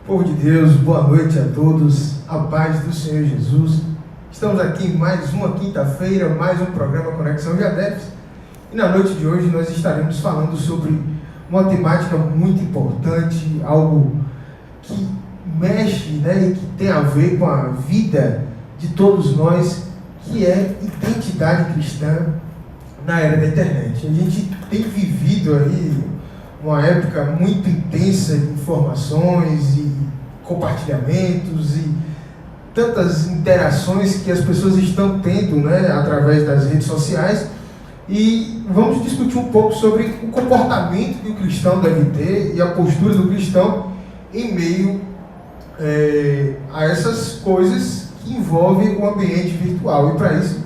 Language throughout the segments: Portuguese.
Povo de Deus, boa noite a todos, a paz do Senhor Jesus. Estamos aqui em mais uma quinta-feira, mais um programa Conexão Jadefs. E na noite de hoje nós estaremos falando sobre uma temática muito importante, algo que mexe, e que tem a ver com a vida de todos nós, que é identidade cristã na era da internet. A gente tem vivido aí uma época muito intensa de informações e compartilhamentos e tantas interações que as pessoas estão tendo, através das redes sociais. E vamos discutir um pouco sobre o comportamento que o cristão deve ter e a postura do cristão em meio a essas coisas que envolvem o ambiente virtual. E para isso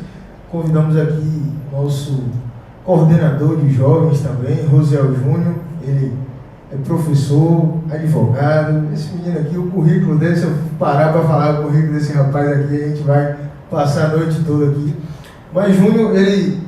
convidamos aqui nosso coordenador de jovens também, Rosiel Júnior. Ele é professor, advogado. Esse menino aqui, o currículo dele, se eu parar para falar o currículo desse rapaz aqui, a gente vai passar a noite toda aqui. Mas Júnior, ele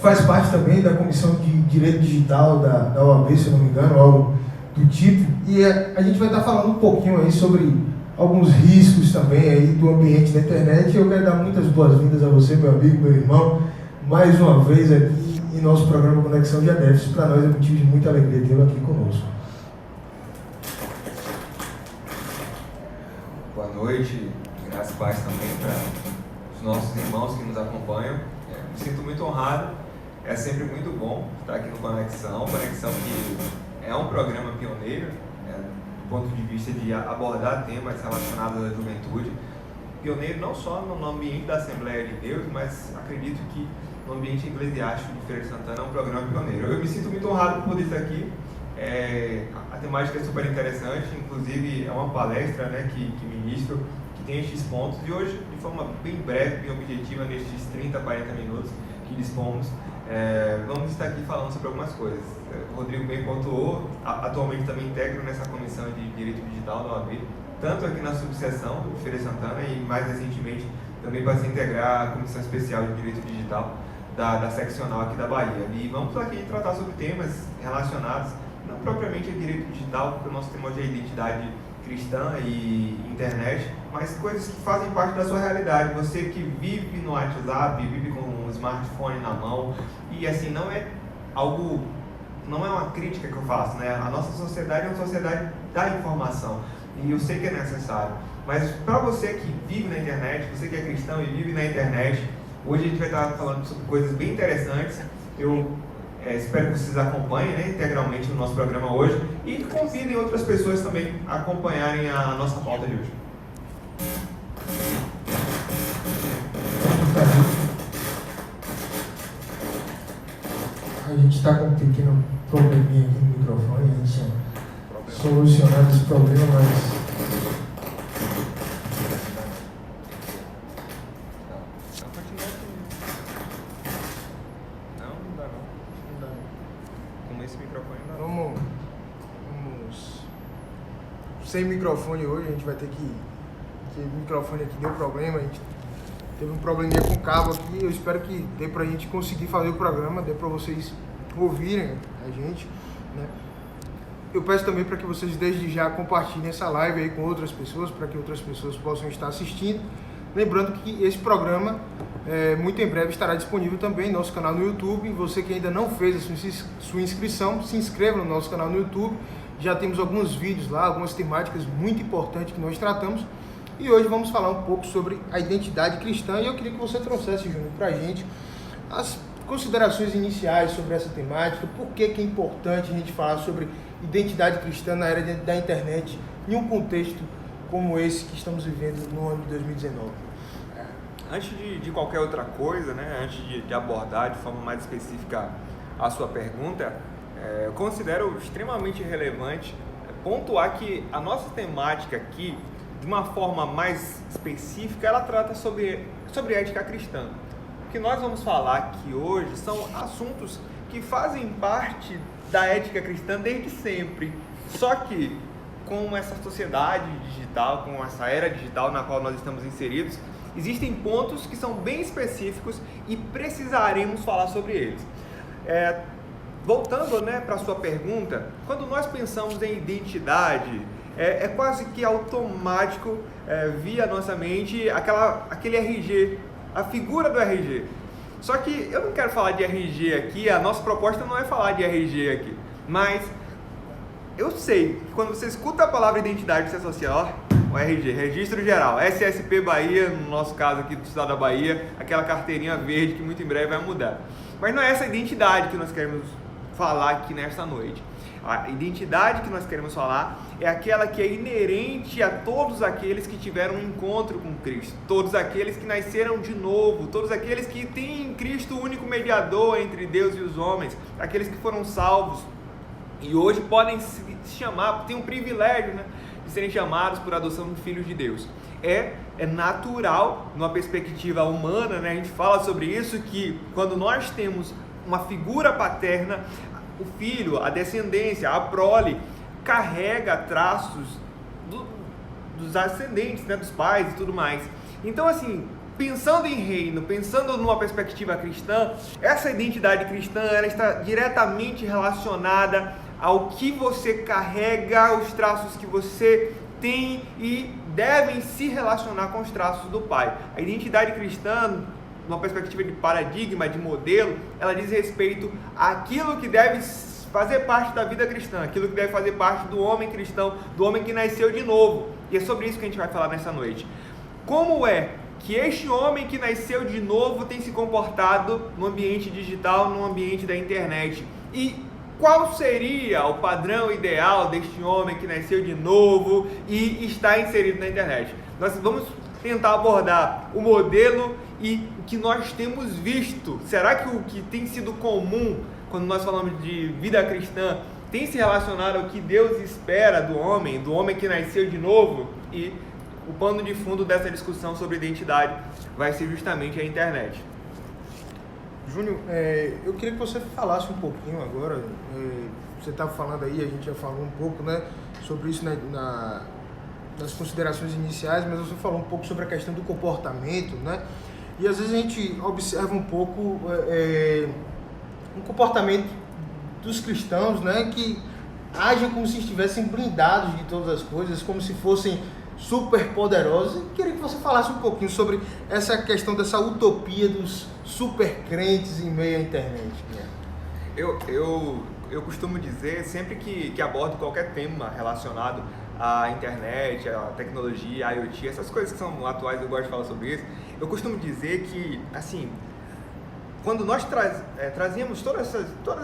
faz parte também da Comissão de Direito Digital da OAB, se eu não me engano, algo do tipo. E a gente vai estar falando um pouquinho aí sobre alguns riscos também aí do ambiente da internet. Eu quero dar muitas boas-vindas a você, meu amigo, meu irmão, mais uma vez aqui em nosso programa Conexão Jadefs. Para nós é motivo de muita alegria tê-lo aqui conosco. Boa noite, graças e paz também para os nossos irmãos que nos acompanham. Me sinto muito honrado, é sempre muito bom estar aqui no Conexão que é um programa pioneiro, do ponto de vista de abordar temas relacionados à juventude. Pioneiro não só no ambiente da Assembleia de Deus, mas acredito que no ambiente eclesiástico de Feira de Santana é um programa pioneiro. Eu me sinto muito honrado por poder estar aqui. A temática é super interessante, inclusive é uma palestra que ministro, que tem estes pontos, e hoje, de forma bem breve, bem objetiva, nestes 30, 40 minutos que dispomos, vamos estar aqui falando sobre algumas coisas. O Rodrigo bem pontuou, atualmente também integro nessa comissão de Direito Digital da OAB, tanto aqui na subseção do Feira de Santana e mais recentemente também para se integrar à Comissão Especial de Direito Digital da seccional aqui da Bahia. E vamos aqui tratar sobre temas relacionados, não propriamente a direito digital, porque o nosso tema hoje é identidade cristã e internet, mas coisas que fazem parte da sua realidade. Você que vive no WhatsApp, vive com um smartphone na mão, e assim, não é uma crítica que eu faço, A nossa sociedade é uma sociedade da informação, e eu sei que é necessário, mas para você que vive na internet, você que é cristão e vive na internet, hoje a gente vai estar falando sobre coisas bem interessantes. Eu espero que vocês acompanhem integralmente o nosso programa hoje e convidem outras pessoas também a acompanharem a nossa pauta de hoje. A gente está com um pequeno probleminha aqui no microfone, a gente tinha solucionado esse problema, mas sem microfone hoje, a gente vai ter que o microfone aqui deu problema, a gente teve um probleminha com o cabo aqui. Eu espero que dê pra gente conseguir fazer o programa, dê pra vocês ouvirem a gente, Eu peço também para que vocês desde já compartilhem essa live aí com outras pessoas, para que outras pessoas possam estar assistindo. Lembrando que esse programa, muito em breve, estará disponível também no nosso canal no YouTube. Você que ainda não fez a sua inscrição, se inscreva no nosso canal no YouTube. Já temos alguns vídeos lá, algumas temáticas muito importantes que nós tratamos. E hoje vamos falar um pouco sobre a identidade cristã. E eu queria que você trouxesse, Júnior, para a gente as considerações iniciais sobre essa temática. Por que é importante a gente falar sobre identidade cristã na era da internet, em um contexto como esse que estamos vivendo no ano de 2019? Antes de qualquer outra coisa, antes de abordar de forma mais específica a sua pergunta, eu considero extremamente relevante pontuar que a nossa temática aqui, de uma forma mais específica, ela trata sobre ética cristã. O que nós vamos falar aqui hoje são assuntos que fazem parte da ética cristã desde sempre, só que com essa sociedade digital, com essa era digital na qual nós estamos inseridos, existem pontos que são bem específicos e precisaremos falar sobre eles. Voltando para a sua pergunta, quando nós pensamos em identidade, é quase que automático via nossa mente aquele RG, a figura do RG. Só que eu não quero falar de RG aqui, a nossa proposta não é falar de RG aqui, mas eu sei que quando você escuta a palavra identidade, você associa, o RG, Registro Geral, SSP Bahia, no nosso caso aqui do estado da Bahia, aquela carteirinha verde que muito em breve vai mudar. Mas não é essa identidade que nós queremos falar aqui nesta noite. A identidade que nós queremos falar é aquela que é inerente a todos aqueles que tiveram um encontro com Cristo, todos aqueles que nasceram de novo, todos aqueles que têm em Cristo o único mediador entre Deus e os homens, aqueles que foram salvos e hoje podem se chamar, têm um privilégio, né, de serem chamados por adoção de filhos de Deus. É natural, numa perspectiva humana, né, a gente fala sobre isso, que quando nós temos uma figura paterna, o filho, a descendência, a prole, carrega traços dos ascendentes, né, dos pais e tudo mais. Então, assim, pensando em reino, pensando numa perspectiva cristã, essa identidade cristã ela está diretamente relacionada ao que você carrega, os traços que você tem e devem se relacionar com os traços do pai. A identidade cristã, numa perspectiva de paradigma, de modelo, ela diz respeito àquilo que deve fazer parte da vida cristã, aquilo que deve fazer parte do homem cristão, do homem que nasceu de novo. E é sobre isso que a gente vai falar nessa noite. Como é que este homem que nasceu de novo tem se comportado no ambiente digital, no ambiente da internet? E qual seria o padrão ideal deste homem que nasceu de novo e está inserido na internet? Nós vamos tentar abordar o modelo e o que nós temos visto. Será que o que tem sido comum quando nós falamos de vida cristã tem se relacionado ao que Deus espera do homem que nasceu de novo? E o pano de fundo dessa discussão sobre identidade vai ser justamente a internet. Júnior, eu queria que você falasse um pouquinho agora, você estava falando aí, a gente já falou um pouco, né, sobre isso nas considerações iniciais, mas você falou um pouco sobre a questão do comportamento, né, e às vezes a gente observa um pouco um comportamento dos cristãos, né, que agem como se estivessem blindados de todas as coisas, como se fossem super poderosos. Eu queria que você falasse um pouquinho sobre essa questão dessa utopia dos super crentes em meio à internet. Eu costumo dizer, sempre que abordo qualquer tema relacionado à internet, à tecnologia, à IoT, essas coisas que são atuais, eu gosto de falar sobre isso, eu costumo dizer que, assim, quando nós trazemos todas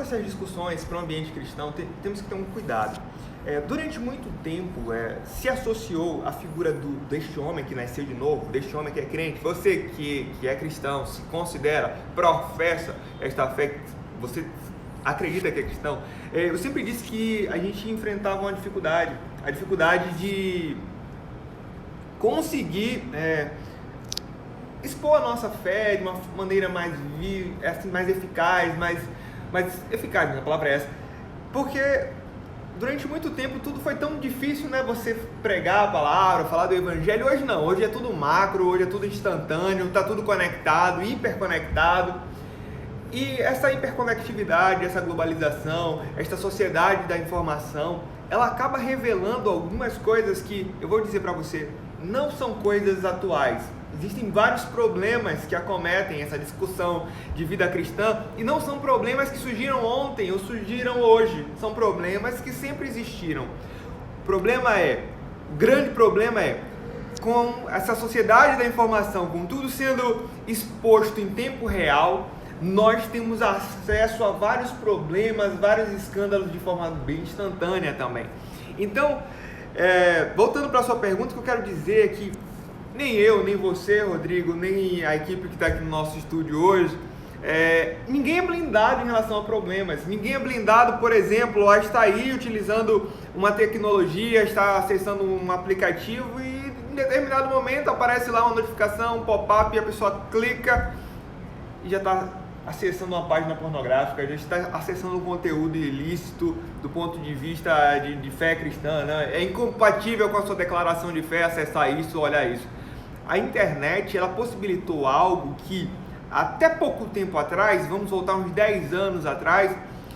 essas discussões para o ambiente cristão, temos que ter um cuidado. Durante muito tempo se associou a figura deste homem que nasceu de novo, deste homem que é crente. Você que é cristão, se considera, professa esta fé, você acredita que é cristão. Eu sempre disse que a gente enfrentava uma dificuldade, a dificuldade de conseguir expor a nossa fé de uma maneira mais eficaz, mais eficaz, a palavra é essa, porque durante muito tempo tudo foi tão difícil, né? Você pregar a palavra, falar do evangelho. Hoje não, hoje é tudo macro, hoje é tudo instantâneo, está tudo conectado, hiperconectado. E essa hiperconectividade, essa globalização, esta sociedade da informação, ela acaba revelando algumas coisas que, eu vou dizer para você, não são coisas atuais. Existem vários problemas que acometem essa discussão de vida cristã e não são problemas que surgiram ontem ou surgiram hoje, são problemas que sempre existiram. O grande problema é, com essa sociedade da informação, com tudo sendo exposto em tempo real, nós temos acesso a vários problemas, vários escândalos de forma bem instantânea também. Então, voltando para a sua pergunta, o que eu quero dizer é que nem eu, nem você, Rodrigo, nem a equipe que está aqui no nosso estúdio hoje, ninguém é blindado em relação a problemas. Ninguém é blindado, por exemplo, a estar aí utilizando uma tecnologia, estar acessando um aplicativo e em determinado momento aparece lá uma notificação, um pop-up e a pessoa clica e já está acessando uma página pornográfica, já está acessando um conteúdo ilícito do ponto de vista de fé cristã, né? É incompatível com a sua declaração de fé acessar isso, olhar isso. A internet, ela possibilitou algo que até pouco tempo atrás, vamos voltar uns 10 anos atrás,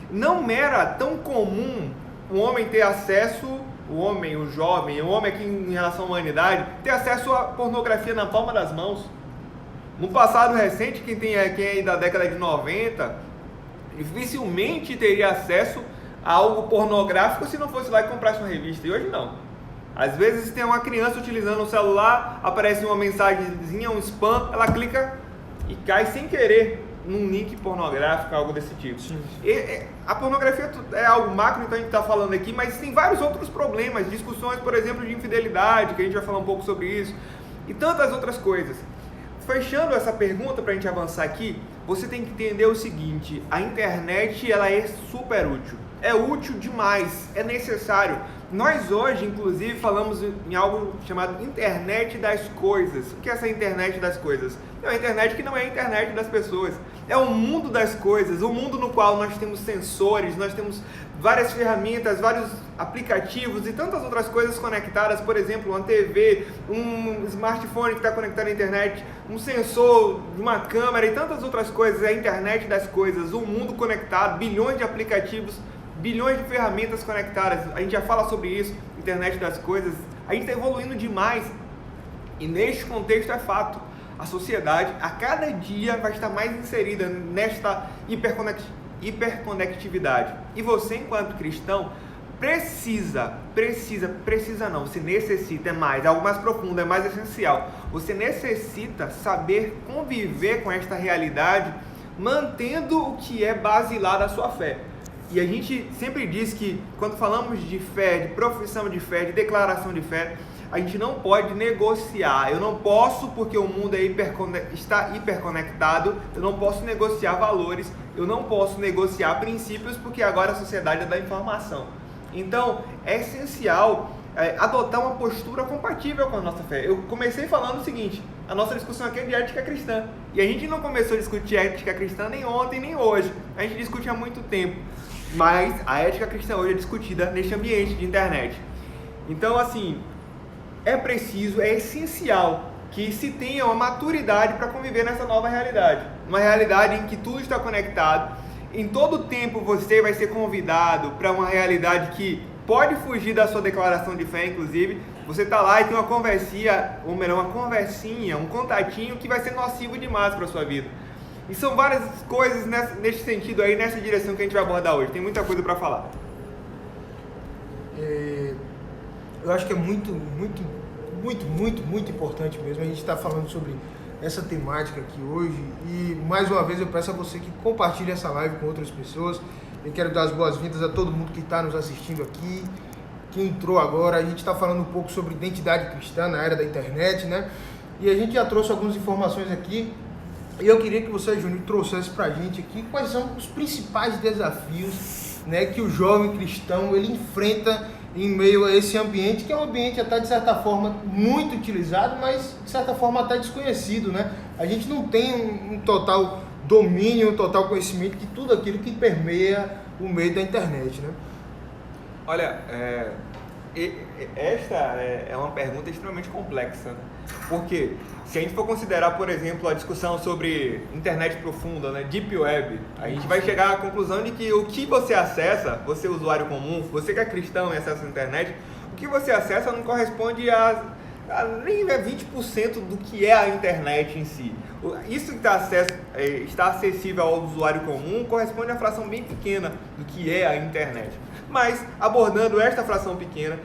não era tão comum um homem ter acesso, o homem, o jovem, o homem aqui em relação à humanidade, ter acesso à pornografia na palma das mãos. No passado recente, quem é aí da década de 90, dificilmente teria acesso a algo pornográfico se não fosse lá e comprasse uma revista. E hoje não. Às vezes tem uma criança utilizando o celular, aparece uma mensagenzinha, um spam, ela clica e cai sem querer num link pornográfico, algo desse tipo. A pornografia é algo macro, então a gente está falando aqui, mas tem vários outros problemas, discussões, por exemplo, de infidelidade, que a gente vai falar um pouco sobre isso, e tantas outras coisas. Fechando essa pergunta para a gente avançar aqui, você tem que entender o seguinte: a internet ela é super útil, é útil demais, é necessário. Nós hoje, inclusive, falamos em algo chamado internet das coisas. O que é essa internet das coisas? É uma internet que não é a internet das pessoas, é o mundo das coisas, o mundo no qual nós temos sensores, nós temos várias ferramentas, vários aplicativos e tantas outras coisas conectadas, por exemplo, uma TV, um smartphone que está conectado à internet, um sensor de uma câmera e tantas outras coisas. É a internet das coisas, um mundo conectado, bilhões de aplicativos, bilhões de ferramentas conectadas. A gente já fala sobre isso, internet das coisas. A gente está evoluindo demais e neste contexto é fato. A sociedade a cada dia vai estar mais inserida nesta hiperconectividade. E você, enquanto cristão, você necessita, é mais, é algo mais profundo, é mais essencial. Você necessita saber conviver com esta realidade, mantendo o que é basilar da sua fé. E a gente sempre diz que quando falamos de fé, de profissão de fé, de declaração de fé, a gente não pode negociar. Eu não posso, porque o mundo está hiperconectado, eu não posso negociar valores, eu não posso negociar princípios, porque agora a sociedade é da informação. Então, é essencial adotar uma postura compatível com a nossa fé. Eu comecei falando o seguinte: a nossa discussão aqui é de ética cristã. E a gente não começou a discutir ética cristã nem ontem, nem hoje. A gente discute há muito tempo. Mas a ética cristã hoje é discutida neste ambiente de internet. Então, assim, é preciso, é essencial que se tenha uma maturidade para conviver nessa nova realidade. Uma realidade em que tudo está conectado. Em todo tempo você vai ser convidado para uma realidade que pode fugir da sua declaração de fé, inclusive. Você está lá e tem uma conversinha, ou melhor, uma conversinha, um contatinho que vai ser nocivo demais para a sua vida. E são várias coisas nesse sentido aí, nessa direção que a gente vai abordar hoje. Tem muita coisa para falar. Eu acho que é muito importante mesmo a gente estar falando sobre essa temática aqui hoje. E mais uma vez eu peço a você que compartilhe essa live com outras pessoas. Eu quero dar as boas-vindas a todo mundo que está nos assistindo aqui, que entrou agora. A gente está falando um pouco sobre identidade cristã na era da internet, né? E a gente já trouxe algumas informações aqui. E eu queria que você, Júnior, trouxesse para a gente aqui quais são os principais desafios, né, que o jovem cristão ele enfrenta em meio a esse ambiente, que é um ambiente até de certa forma muito utilizado, mas de certa forma até desconhecido, né? A gente não tem um total domínio, um total conhecimento de tudo aquilo que permeia o meio da internet, né? Olha, esta é uma pergunta extremamente complexa, né? Porque se a gente for considerar, por exemplo, a discussão sobre internet profunda, né, Deep Web, a gente vai chegar à conclusão de que o que você acessa, você usuário comum, você que é cristão e acessa a internet, o que você acessa não corresponde a nem 20% do que é a internet em si. Isso que está acessível ao usuário comum corresponde a uma fração bem pequena do que é a internet. Mas, abordando esta fração pequena,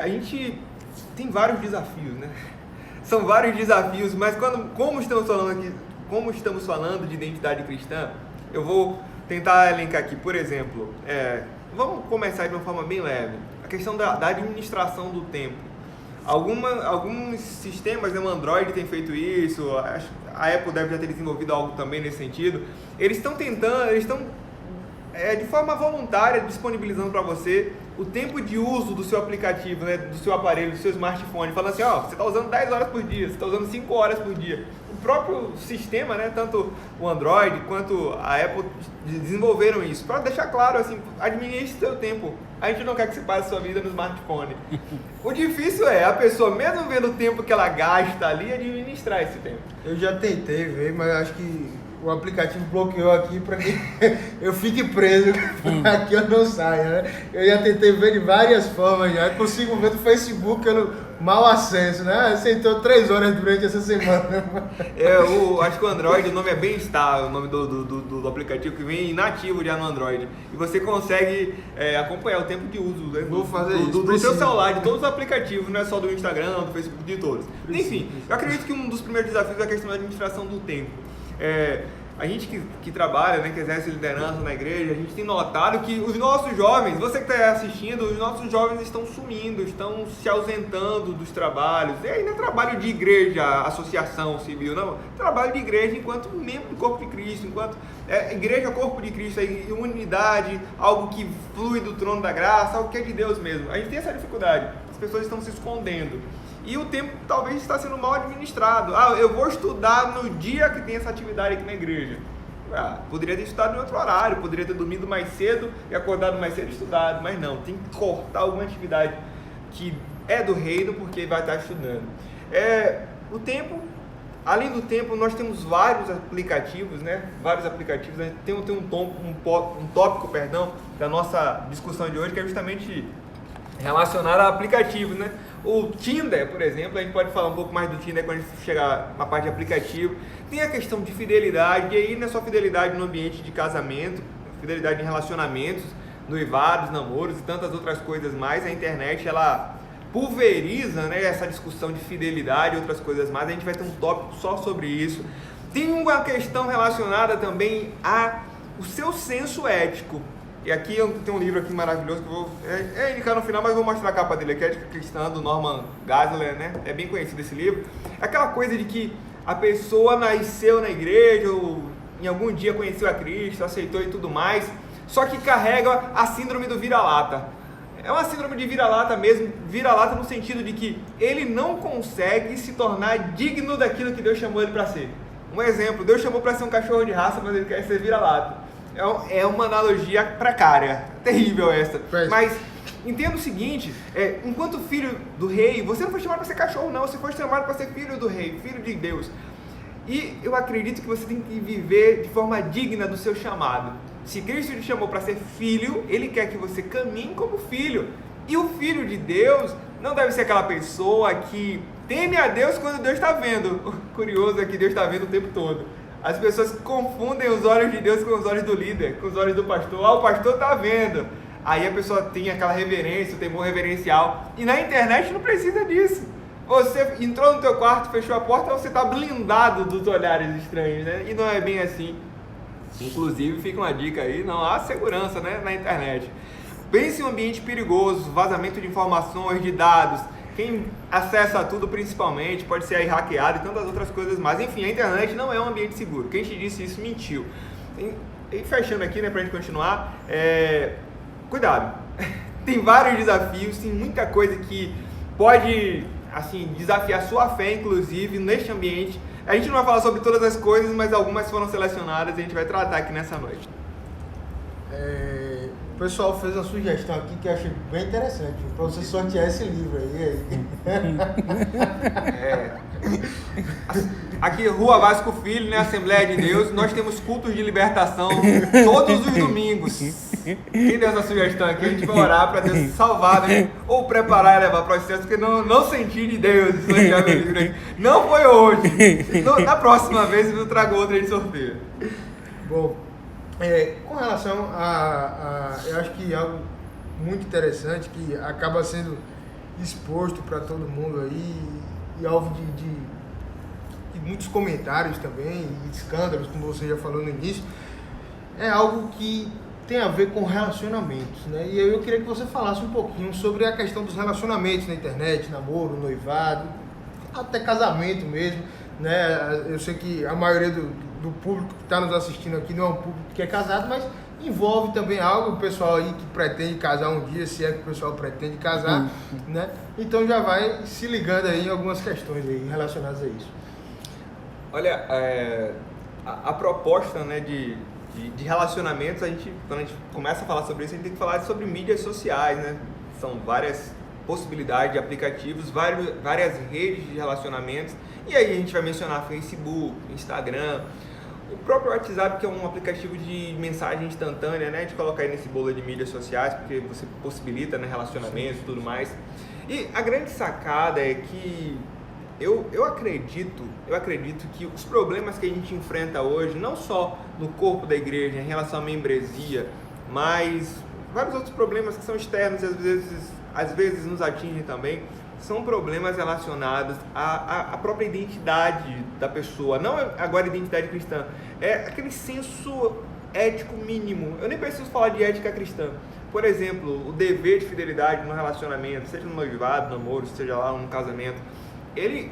a gente tem vários desafios, né? São vários desafios, mas como estamos falando de identidade cristã, eu vou tentar elencar aqui. Por exemplo, vamos começar de uma forma bem leve. A questão da administração do tempo. Alguns sistemas, né, o Android tem feito isso, a Apple deve já ter desenvolvido algo também nesse sentido. Eles estão de forma voluntária disponibilizando para você o tempo de uso do seu aplicativo, né, do seu aparelho, do seu smartphone, falando assim, você está usando 10 horas por dia, você está usando 5 horas por dia. O próprio sistema, né, tanto o Android quanto a Apple desenvolveram isso, para deixar claro, assim, administre seu tempo. A gente não quer que você passe sua vida no smartphone. O difícil é a pessoa, mesmo vendo o tempo que ela gasta ali, administrar esse tempo. Eu já tentei ver, mas acho que o aplicativo bloqueou aqui para que eu fique preso, para que eu não saia, né? Eu já tentei ver de várias formas já, consigo ver do Facebook pelo mau acesso, né? Sentou 3 horas durante essa semana. Acho que o Android, o nome é Bem-Estar, o nome do aplicativo que vem inativo já no Android. E você consegue acompanhar o tempo de uso, né? Vou fazer isso. Do seu celular, de todos os aplicativos, não é só do Instagram, do Facebook, de todos. Enfim, eu acredito que um dos primeiros desafios é a questão da administração do tempo. A gente que trabalha, né, que exerce liderança na igreja, a gente tem notado que os nossos jovens, você que está assistindo, os nossos jovens estão sumindo, estão se ausentando dos trabalhos. E aí não é trabalho de igreja, associação civil, não. Trabalho de igreja enquanto membro do corpo de Cristo, enquanto igreja, corpo de Cristo, aí, unidade, algo que flui do trono da graça, algo que é de Deus mesmo. A gente tem essa dificuldade, as pessoas estão se escondendo. E o tempo talvez está sendo mal administrado. Eu vou estudar no dia que tem essa atividade aqui na igreja. Poderia ter estudado em outro horário, poderia ter dormido mais cedo e acordado mais cedo e estudado, mas não, tem que cortar alguma atividade que é do reino porque vai estar estudando. O tempo, além do tempo, nós temos vários aplicativos, né? Vários aplicativos. A gente tem um tópico da nossa discussão de hoje que é justamente relacionado a aplicativos, né? O Tinder, por exemplo, a gente pode falar um pouco mais do Tinder quando a gente chegar na parte de aplicativo. Tem a questão de fidelidade, e aí não é só fidelidade no ambiente de casamento, fidelidade em relacionamentos, noivados, namoros e tantas outras coisas mais. A internet, ela pulveriza, né, essa discussão de fidelidade e outras coisas mais. A gente vai ter um tópico só sobre isso. Tem uma questão relacionada também ao seu senso ético. E aqui eu tenho um livro aqui maravilhoso que eu vou indicar no final, mas vou mostrar a capa dele aqui, Ética Cristã, do Norman Geisler, né? É bem conhecido esse livro. É aquela coisa de que a pessoa nasceu na igreja, ou em algum dia conheceu a Cristo, aceitou e tudo mais, só que carrega a síndrome do vira-lata. É uma síndrome de vira-lata mesmo, vira-lata no sentido de que ele não consegue se tornar digno daquilo que Deus chamou ele para ser. Um exemplo, Deus chamou para ser um cachorro de raça, mas ele quer ser vira-lata. É uma analogia precária, terrível essa. Mas entenda o seguinte, enquanto filho do rei, você não foi chamado para ser cachorro não, você foi chamado para ser filho do rei, filho de Deus. E eu acredito que você tem que viver de forma digna do seu chamado. Se Cristo te chamou para ser filho, Ele quer que você caminhe como filho. E o filho de Deus não deve ser aquela pessoa que teme a Deus quando Deus está vendo. O curioso é que Deus está vendo o tempo todo. As pessoas confundem os olhos de Deus com os olhos do líder, com os olhos do pastor. O pastor está vendo. Aí a pessoa tem aquela reverência, o temor reverencial. E na internet não precisa disso. Você entrou no teu quarto, fechou a porta, você está blindado dos olhares estranhos, né? E não é bem assim. Inclusive, fica uma dica aí, não há segurança, né, na internet. Pense em um ambiente perigoso, vazamento de informações, de dados. Quem acessa tudo principalmente pode ser aí hackeado e tantas outras coisas mais. Enfim, a internet não é um ambiente seguro. Quem te disse isso mentiu. E fechando aqui, né, pra gente continuar, cuidado. Tem vários desafios, tem muita coisa que pode, assim, desafiar sua fé, inclusive, neste ambiente. A gente não vai falar sobre todas as coisas, mas algumas foram selecionadas e a gente vai tratar aqui nessa noite. O pessoal fez uma sugestão aqui que eu achei bem interessante, para você sortear esse livro aí. Aqui, Rua Vasco Filho, né, Assembleia de Deus, nós temos cultos de libertação todos os domingos. Quem deu essa sugestão aqui, a gente vai orar para Deus salvar, né? Ou preparar e levar para o processo, porque não senti de Deus sortear meu livro aqui. Não foi hoje. Na próxima vez eu trago outra de sorteio. Bom, com relação eu acho que algo muito interessante que acaba sendo exposto para todo mundo aí e alvo de muitos comentários também e escândalos, como você já falou no início, é algo que tem a ver com relacionamentos, né? E eu queria que você falasse um pouquinho sobre a questão dos relacionamentos na internet, namoro, noivado, até casamento mesmo, né? Eu sei que a maioria do público que está nos assistindo aqui não é um público que é casado, mas envolve também algo, o pessoal aí que pretende casar um dia, se é que o pessoal pretende casar, né? Então já vai se ligando aí em algumas questões aí relacionadas a isso. Olha, a proposta, né, de relacionamentos, quando a gente começa a falar sobre isso, a gente tem que falar sobre mídias sociais, né? São várias possibilidades de aplicativos, várias redes de relacionamentos, e aí a gente vai mencionar Facebook, Instagram. o próprio WhatsApp, que é um aplicativo de mensagem instantânea, né? De colocar aí nesse bolo de mídias sociais, porque você possibilita, né, relacionamentos e tudo mais. E a grande sacada é que eu acredito que os problemas que a gente enfrenta hoje, não só no corpo da igreja, em relação à membresia, mas vários outros problemas que são externos e às vezes nos atingem também, são problemas relacionados à própria identidade da pessoa. Não agora identidade cristã, é aquele senso ético mínimo. Eu nem preciso falar de ética cristã. Por exemplo, o dever de fidelidade no relacionamento, seja no noivado, no namoro, seja lá no casamento, ele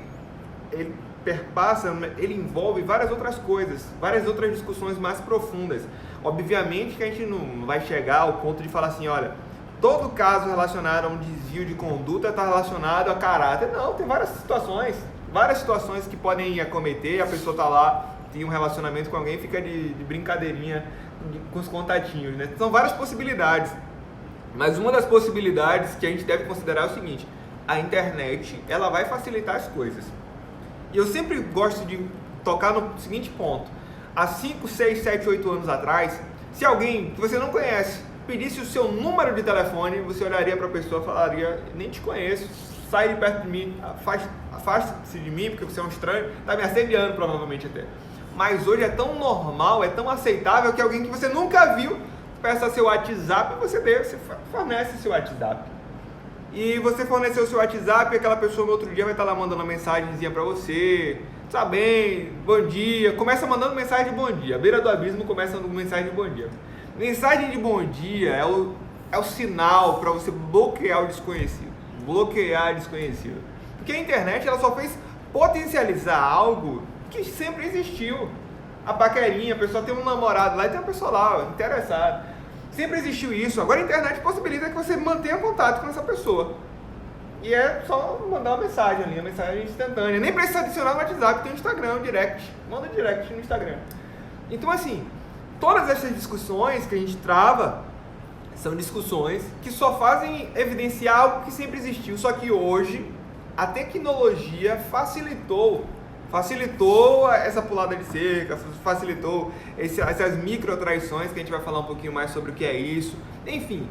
perpassa, ele envolve várias outras coisas, várias outras discussões mais profundas. Obviamente que a gente não vai chegar ao ponto de falar assim, olha, todo caso relacionado a um desvio de conduta está relacionado a caráter. Não, tem várias situações que podem acometer, a pessoa está lá, tem um relacionamento com alguém, fica de brincadeirinha com os contatinhos, né? São várias possibilidades, mas uma das possibilidades que a gente deve considerar é o seguinte: a internet, ela vai facilitar as coisas. E eu sempre gosto de tocar no seguinte ponto: há 5, 6, 7, 8 anos atrás, se alguém que você não conhece pedisse o seu número de telefone, você olharia para a pessoa e falaria, nem te conheço, sai de perto de mim, afaste-se de mim, porque você é um estranho, está me assediando provavelmente até. Mas hoje é tão normal, é tão aceitável que alguém que você nunca viu peça seu WhatsApp e você fornece seu WhatsApp. E você forneceu seu WhatsApp e aquela pessoa no outro dia vai estar lá mandando uma mensagenzinha para você, tá bem, bom dia, começa mandando mensagem de bom dia, à beira do abismo começa mandando mensagem de bom dia. Mensagem de bom dia é o sinal para você bloquear o desconhecido, porque a internet ela só fez potencializar algo que sempre existiu. A paquerinha, a pessoa tem um namorado lá e tem uma pessoa lá interessada. Sempre existiu isso. Agora a internet possibilita que você mantenha contato com essa pessoa. E é só mandar uma mensagem ali, uma mensagem instantânea. Nem precisa adicionar no WhatsApp, tem o Instagram, o direct. Manda direct no Instagram. Então assim, todas essas discussões que a gente trava são discussões que só fazem evidenciar algo que sempre existiu. Só que hoje a tecnologia facilitou essa pulada de cerca, facilitou essas micro traições, que a gente vai falar um pouquinho mais sobre o que é isso. Enfim,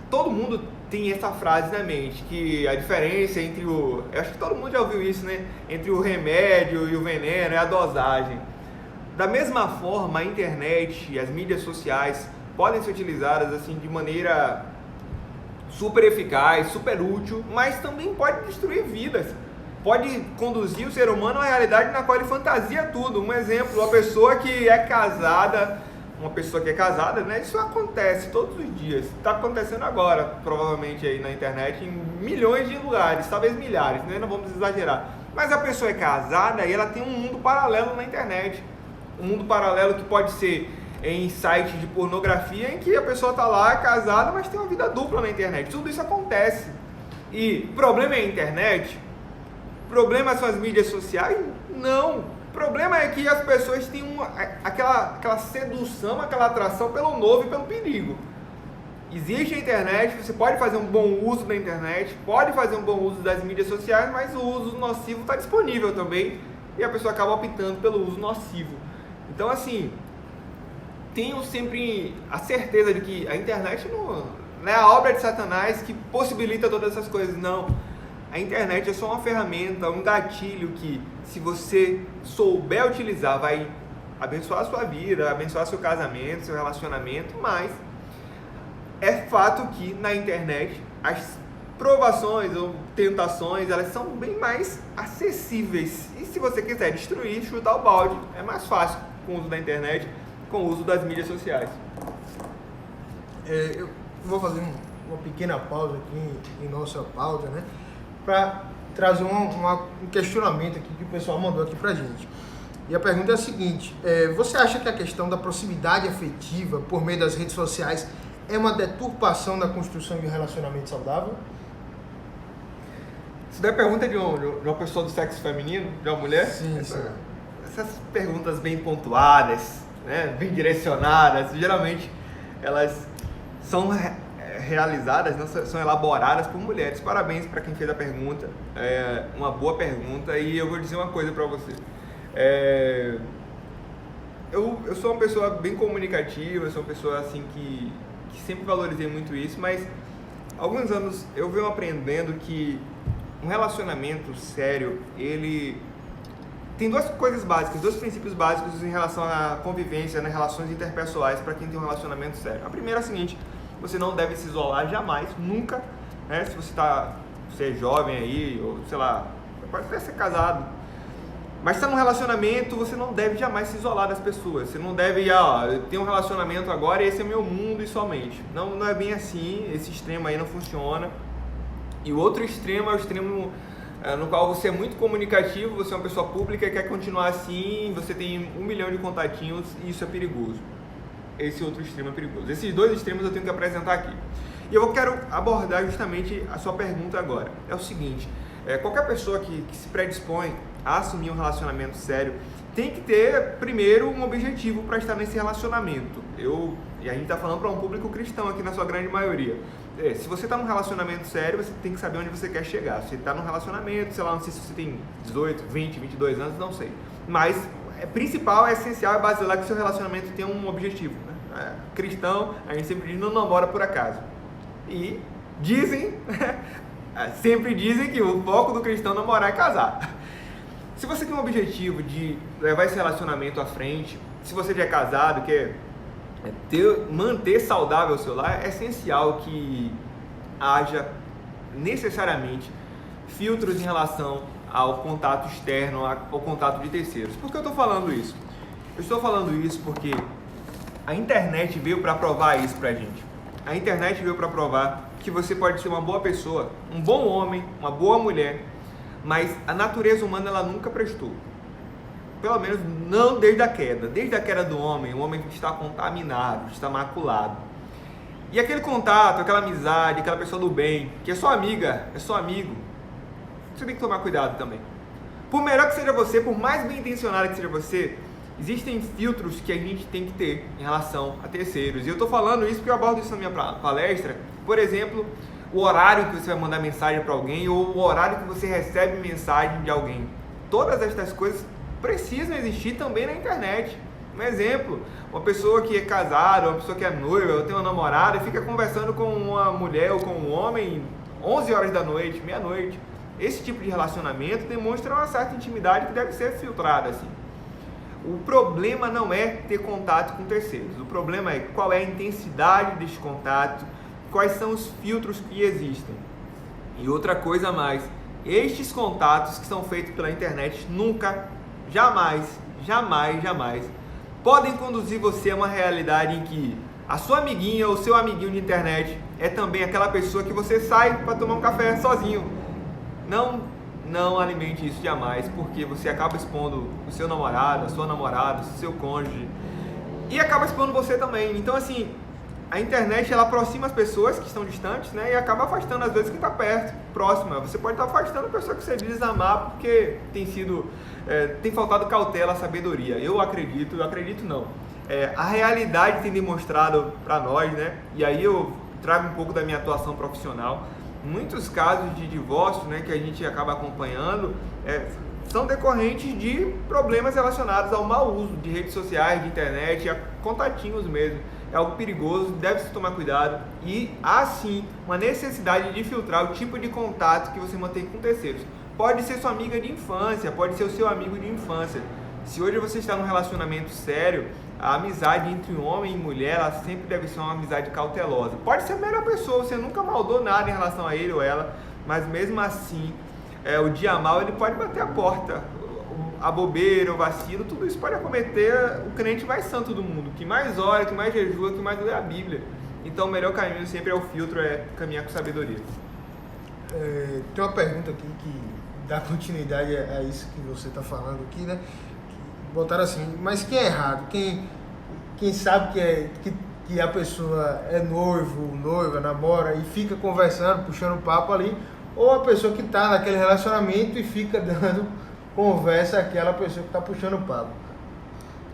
todo mundo tem essa frase na mente, que a diferença entre eu acho que todo mundo já ouviu isso, né? Entre o remédio e o veneno é a dosagem. Da mesma forma, a internet e as mídias sociais podem ser utilizadas assim de maneira super eficaz, super útil, mas também pode destruir vidas. Pode conduzir o ser humano a uma realidade na qual ele fantasia tudo. Um exemplo, uma pessoa que é casada, né? Isso acontece todos os dias. Está acontecendo agora, provavelmente aí na internet, em milhões de lugares, talvez milhares, né? Não vamos exagerar. Mas a pessoa é casada e ela tem um mundo paralelo na internet. Um mundo paralelo que pode ser em sites de pornografia, em que a pessoa está lá casada, mas tem uma vida dupla na internet. Tudo isso acontece. E o problema é a internet? O problema são as mídias sociais? Não. O problema é que as pessoas têm aquela sedução, aquela atração pelo novo e pelo perigo. Existe a internet, você pode fazer um bom uso da internet, pode fazer um bom uso das mídias sociais, mas o uso nocivo está disponível também e a pessoa acaba optando pelo uso nocivo. Então, assim, tenham sempre a certeza de que a internet não é a obra de Satanás que possibilita todas essas coisas, não. A internet é só uma ferramenta, um gatilho que, se você souber utilizar, vai abençoar a sua vida, abençoar seu casamento, seu relacionamento, mas é fato que na internet as provações ou tentações, elas são bem mais acessíveis. E se você quiser destruir, chutar o balde, é mais fácil com o uso da internet, com o uso das mídias sociais. Eu vou fazer uma pequena pausa aqui em nossa pauta, né? Para trazer um questionamento aqui que o pessoal mandou aqui pra gente. E a pergunta é a seguinte: você acha que a questão da proximidade afetiva por meio das redes sociais é uma deturpação da construção de um relacionamento saudável? Isso daí é pergunta de uma pessoa do sexo feminino, de uma mulher? Sim. Essas perguntas bem pontuadas, né, bem direcionadas, geralmente elas são realizadas, são elaboradas por mulheres. Parabéns para quem fez a pergunta, é uma boa pergunta, e eu vou dizer uma coisa para você. eu sou uma pessoa bem comunicativa, eu sou uma pessoa assim que sempre valorizei muito isso, mas há alguns anos eu venho aprendendo que um relacionamento sério, ele tem duas coisas básicas, dois princípios básicos em relação à convivência, né, relações interpessoais para quem tem um relacionamento sério. A primeira é a seguinte: você não deve se isolar jamais, nunca, né? Se você é jovem aí, ou sei lá, pode até ser casado, mas está num relacionamento, você não deve jamais se isolar das pessoas. Você não deve, eu tenho um relacionamento agora e esse é meu mundo e somente. Não é bem assim, esse extremo aí não funciona. E o outro extremo é o extremo no qual você é muito comunicativo, você é uma pessoa pública e quer continuar assim, você tem 1 milhão de contatinhos e isso é perigoso. Esse outro extremo é perigoso. Esses dois extremos eu tenho que apresentar aqui. E eu quero abordar justamente a sua pergunta agora. É o seguinte: qualquer pessoa que se predispõe a assumir um relacionamento sério tem que ter primeiro um objetivo para estar nesse relacionamento. E a gente está falando para um público cristão aqui na sua grande maioria. Se você está num relacionamento sério, você tem que saber onde você quer chegar. Se você está num relacionamento, sei lá, não sei se você tem 18, 20, 22 anos, não sei. Mas principal, essencial, é basilar que o seu relacionamento tem um objetivo, né? Cristão, a gente sempre diz, não namora por acaso. E dizem, sempre dizem que o foco do cristão é namorar e casar. Se você tem um objetivo de levar esse relacionamento à frente, se você já é casado, quer manter saudável o seu lar, é essencial que haja necessariamente filtros em relação ao contato externo, ao contato de terceiros. Por que eu estou falando isso? Eu estou falando isso porque a internet veio para provar isso pra gente. A internet veio para provar que você pode ser uma boa pessoa, um bom homem, uma boa mulher, mas a natureza humana ela nunca prestou. Pelo menos não desde a queda. Desde a queda do homem, o homem está contaminado, está maculado. E aquele contato, aquela amizade, aquela pessoa do bem, que é sua amiga, é seu amigo, você tem que tomar cuidado também. Por melhor que seja você, por mais bem intencionado que seja você, existem filtros que a gente tem que ter em relação a terceiros. E eu estou falando isso porque eu abordo isso na minha palestra. Por exemplo, o horário que você vai mandar mensagem para alguém ou o horário que você recebe mensagem de alguém. Todas estas coisas precisam existir também na internet. Um exemplo, uma pessoa que é casada, uma pessoa que é noiva, ou tem uma namorada e fica conversando com uma mulher ou com um homem 11 horas da noite, meia-noite. Esse tipo de relacionamento demonstra uma certa intimidade que deve ser filtrada assim. O problema não é ter contato com terceiros. O problema é qual é a intensidade desse contato, quais são os filtros que existem. E outra coisa a mais, estes contatos que são feitos pela internet nunca, jamais podem conduzir você a uma realidade em que a sua amiguinha ou seu amiguinho de internet é também aquela pessoa que você sai para tomar um café sozinho. Não alimente isso jamais, porque você acaba expondo o seu namorado, a sua namorada, o seu cônjuge e acaba expondo você também. Então assim, a internet ela aproxima as pessoas que estão distantes, né, e acaba afastando às vezes quem está perto, próxima. Você pode estar afastando a pessoa que você diz amar porque tem faltado cautela, sabedoria. Eu acredito não. A realidade tem demonstrado para nós, né, e aí eu trago um pouco da minha atuação profissional. Muitos casos de divórcio, né, que a gente acaba acompanhando são decorrentes de problemas relacionados ao mau uso de redes sociais, de internet, a contatinhos mesmo. É algo perigoso, deve-se tomar cuidado e há sim uma necessidade de filtrar o tipo de contato que você mantém com terceiros. Pode ser sua amiga de infância, pode ser o seu amigo de infância. Se hoje você está num relacionamento sério, a amizade entre um homem e mulher, ela sempre deve ser uma amizade cautelosa. Pode ser a melhor pessoa, você nunca maldou nada em relação a ele ou ela, mas mesmo assim, o dia mal ele pode bater a porta. A bobeira, o vacilo, tudo isso pode acometer o crente mais santo do mundo, que mais ora, que mais jejua, que mais lê a Bíblia. Então o melhor caminho sempre é o filtro, é caminhar com sabedoria. Tem uma pergunta aqui que dá continuidade a isso que você está falando aqui, né? Botaram assim, mas quem é errado? Quem sabe que a pessoa é noiva, namora e fica conversando, puxando papo ali, ou a pessoa que está naquele relacionamento e fica dando conversa àquela pessoa que está puxando o papo?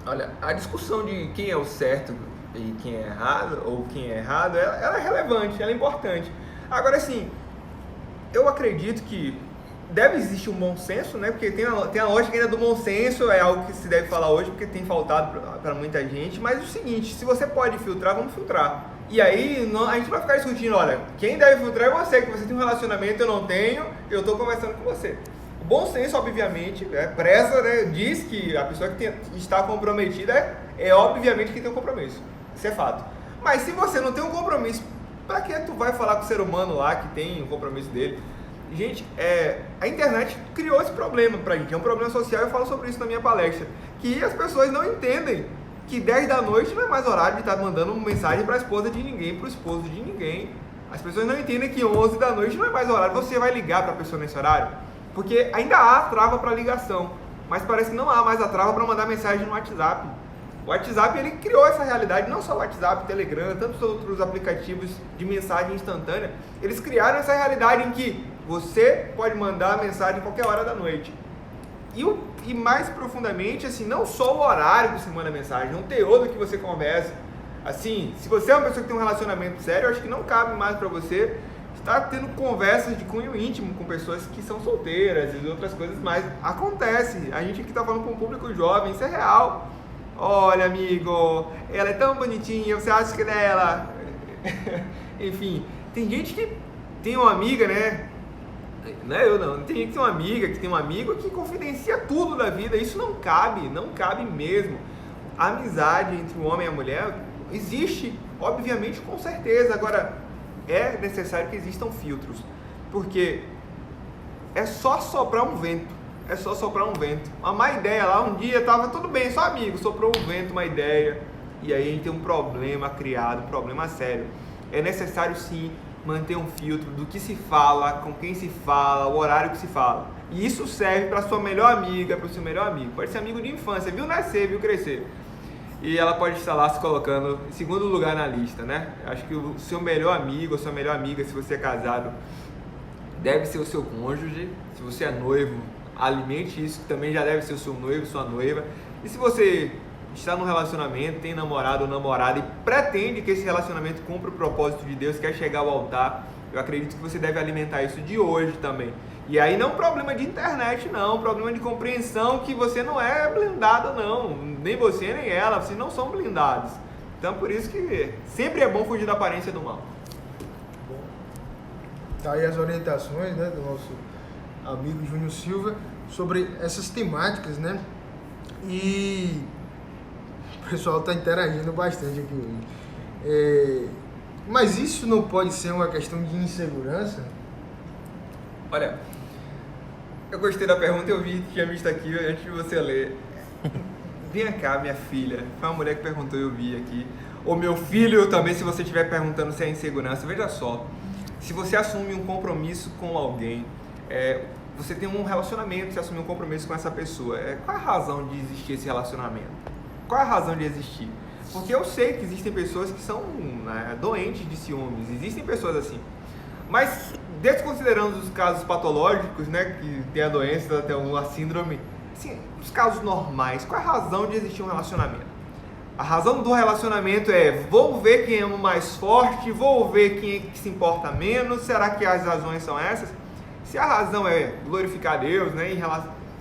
Olha, a discussão de quem é o certo e quem é errado, ou quem é errado, ela é relevante, ela é importante. Agora, assim, eu acredito que deve existir um bom senso, né? Porque tem a lógica ainda do bom senso, é algo que se deve falar hoje, porque tem faltado para muita gente. Mas é o seguinte, se você pode filtrar, vamos filtrar. E aí, a gente vai ficar discutindo, olha, quem deve filtrar é você, que você tem um relacionamento, eu não tenho, eu estou conversando com você. O bom senso, obviamente, preza, né, diz que a pessoa que está comprometida é obviamente que tem um compromisso. Isso é fato. Mas se você não tem um compromisso, para que tu vai falar com o ser humano lá que tem um compromisso dele? Gente, a internet criou esse problema pra gente, é um problema social, eu falo sobre isso na minha palestra, que as pessoas não entendem que 10 da noite não é mais horário de estar mandando uma mensagem para a esposa de ninguém, para o esposo de ninguém. As pessoas não entendem que 11 da noite não é mais horário, você vai ligar para a pessoa nesse horário, porque ainda há trava para ligação, mas parece que não há mais a trava para mandar mensagem no WhatsApp. O WhatsApp, ele criou essa realidade, não só o WhatsApp, Telegram, tantos outros aplicativos de mensagem instantânea, eles criaram essa realidade em que você pode mandar mensagem em qualquer hora da noite. E mais profundamente, assim, não só o horário que você manda mensagem, o teor do que você conversa. Assim, se você é uma pessoa que tem um relacionamento sério, eu acho que não cabe mais para você estar tendo conversas de cunho íntimo com pessoas que são solteiras e outras coisas mais. Acontece, a gente aqui está falando com um público jovem, isso é real. Olha, amigo, ela é tão bonitinha, você acha que é dela? Enfim, tem gente que tem uma amiga, né? Não é eu não, tem gente que tem uma amiga, que tem um amigo que confidencia tudo da vida, isso não cabe mesmo. A amizade entre o homem e a mulher existe, obviamente, com certeza, agora é necessário que existam filtros, porque é só soprar um vento, uma má ideia lá, um dia tava tudo bem, só amigo, soprou um vento, uma ideia, e aí a gente tem um problema criado, um problema sério. É necessário sim manter um filtro do que se fala, com quem se fala, o horário que se fala. E isso serve para sua melhor amiga, para o seu melhor amigo. Pode ser amigo de infância, viu nascer, viu crescer. E ela pode estar lá se colocando em segundo lugar na lista, né? Acho que o seu melhor amigo ou sua melhor amiga, se você é casado, deve ser o seu cônjuge. Se você é noivo, alimente isso, que também já deve ser o seu noivo, sua noiva. E se você está num relacionamento, tem namorado ou namorada e pretende que esse relacionamento cumpra o propósito de Deus, quer chegar ao altar, eu acredito que você deve alimentar isso de hoje também. E aí não é um problema de internet não, um problema de compreensão que você não é blindado não, nem você nem ela, vocês não são blindados. Então por isso que sempre é bom fugir da aparência do mal. Bom, tá aí as orientações, né, do nosso amigo Júnior Silva sobre essas temáticas, né? E o pessoal está interagindo bastante aqui hoje. Mas isso não pode ser uma questão de insegurança? Olha, eu gostei da pergunta, eu tinha visto aqui antes de você ler. Vem cá, minha filha. Foi uma mulher que perguntou, eu vi aqui. Ou meu filho também, se você estiver perguntando se é insegurança. Veja só, se você assume um compromisso com alguém, você tem um relacionamento, você assume um compromisso com essa pessoa. Qual a razão de existir esse relacionamento? Qual a razão de existir? Porque eu sei que existem pessoas que são doentes de ciúmes, existem pessoas assim. Mas, desconsiderando os casos patológicos, né, que tem a doença, até uma síndrome, assim, os casos normais, qual é a razão de existir um relacionamento? A razão do relacionamento vou ver quem é o mais forte, vou ver quem é que se importa menos, será que as razões são essas? Se a razão é glorificar a Deus, né,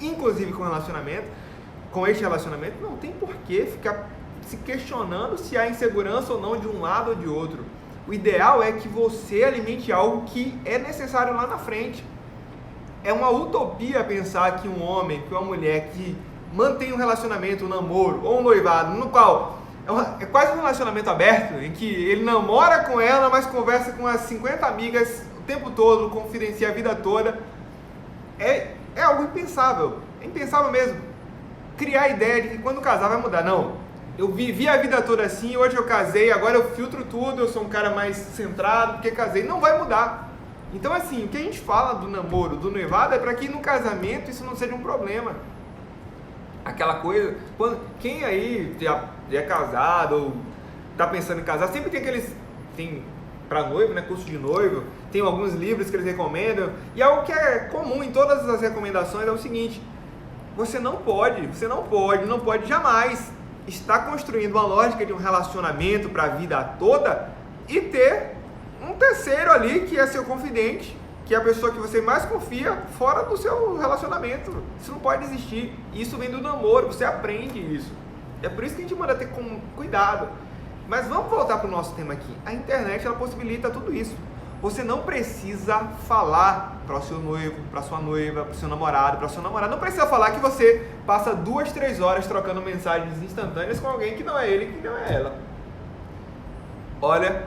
inclusive com este relacionamento, não tem por que ficar se questionando se há insegurança ou não de um lado ou de outro. O ideal é que você alimente algo que é necessário lá na frente. É uma utopia pensar que um homem, que uma mulher que mantém um relacionamento, um namoro ou um noivado, no qual é quase um relacionamento aberto, em que ele namora com ela, mas conversa com as 50 amigas o tempo todo, confidencia a vida toda, é algo impensável. É impensável mesmo. Criar a ideia de que quando casar vai mudar. Não. Eu vivi a vida toda assim, hoje eu casei, agora eu filtro tudo, eu sou um cara mais centrado porque casei. Não vai mudar. Então assim, o que a gente fala do namoro, do noivado, é para que no casamento isso não seja um problema. Aquela coisa, quem aí já é casado ou está pensando em casar, sempre tem tem para noivo, né, curso de noivo, tem alguns livros que eles recomendam, e algo que é comum em todas as recomendações é o seguinte: você não pode jamais estar construindo uma lógica de um relacionamento para a vida toda e ter um terceiro ali que é seu confidente, que é a pessoa que você mais confia fora do seu relacionamento. Isso não pode existir. Isso vem do namoro, você aprende isso. É por isso que a gente manda ter cuidado. Mas vamos voltar para o nosso tema aqui. A internet, ela possibilita tudo isso. Você não precisa falar para o seu noivo, para sua noiva, para o seu namorado, para sua namorada. Não precisa falar que você passa 2, 3 horas trocando mensagens instantâneas com alguém que não é ele, que não é ela. Olha,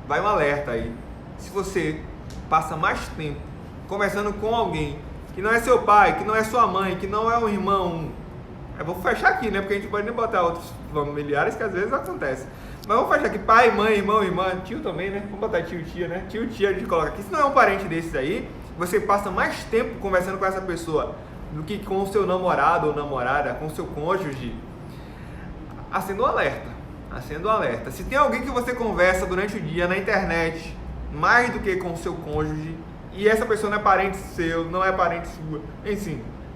vai um alerta aí. Se você passa mais tempo conversando com alguém que não é seu pai, que não é sua mãe, que não é um irmão... Eu vou fechar aqui, né? Porque a gente pode nem botar outros familiares que às vezes acontece. Mas vamos fechar aqui, pai, mãe, irmão, irmã, tio também, né? Vamos botar tio, tia, né? Tio, tia a gente coloca aqui. Se não é um parente desses aí, você passa mais tempo conversando com essa pessoa do que com o seu namorado ou namorada, com o seu cônjuge. Acenda um alerta. Acenda um alerta. Se tem alguém que você conversa durante o dia na internet, mais do que com o seu cônjuge, e essa pessoa não é parente seu, não é parente sua,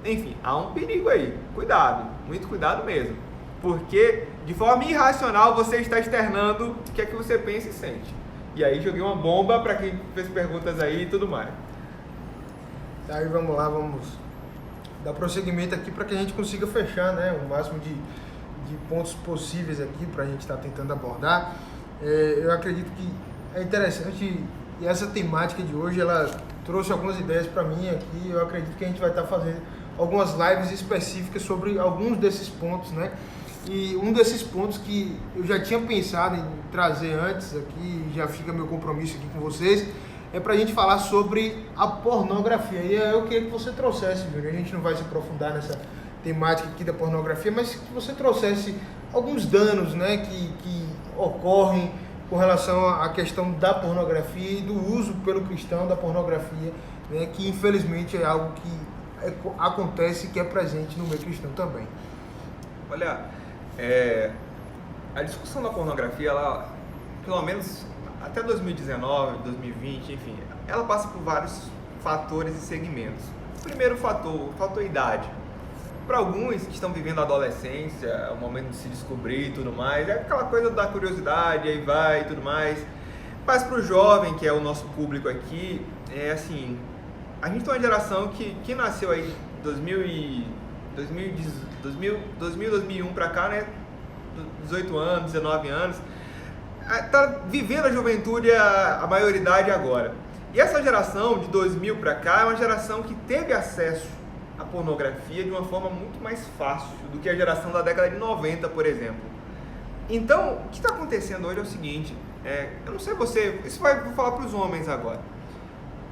enfim, há um perigo aí. Cuidado, muito cuidado mesmo. Porque de forma irracional você está externando o que é que você pensa e sente. E aí joguei uma bomba para quem fez perguntas aí e tudo mais. Aí vamos lá, vamos dar prosseguimento aqui para que a gente consiga fechar, né, o máximo de pontos possíveis aqui para a gente estar tentando abordar. Eu acredito que é interessante, e essa temática de hoje ela trouxe algumas ideias para mim aqui. Eu acredito que a gente vai estar fazendo algumas lives específicas sobre alguns desses pontos, né? E um desses pontos que eu já tinha pensado em trazer antes aqui, já fica meu compromisso aqui com vocês, é pra gente falar sobre a pornografia. E eu queria que você trouxesse, Júnior, a gente não vai se aprofundar nessa temática aqui da pornografia, mas que você trouxesse alguns danos, né, que ocorrem com relação à questão da pornografia e do uso pelo cristão da pornografia, né, que infelizmente é algo que acontece e que é presente no meio cristão também. Olha, a discussão da pornografia, ela, pelo menos até 2019, 2020, enfim, ela passa por vários fatores e segmentos. O primeiro fator, o fator idade. Para alguns que estão vivendo a adolescência, é o momento de se descobrir e tudo mais, é aquela coisa da curiosidade, aí vai e tudo mais. Mas para o jovem, que é o nosso público aqui, é assim, a gente tem uma geração que nasceu aí 2001 para cá, né? 18 anos, 19 anos, tá vivendo a juventude, a maioridade agora. E essa geração de 2000 para cá é uma geração que teve acesso à pornografia de uma forma muito mais fácil do que a geração da década de 90, por exemplo. Então, o que está acontecendo hoje é o seguinte, eu não sei você, isso vou falar para os homens agora.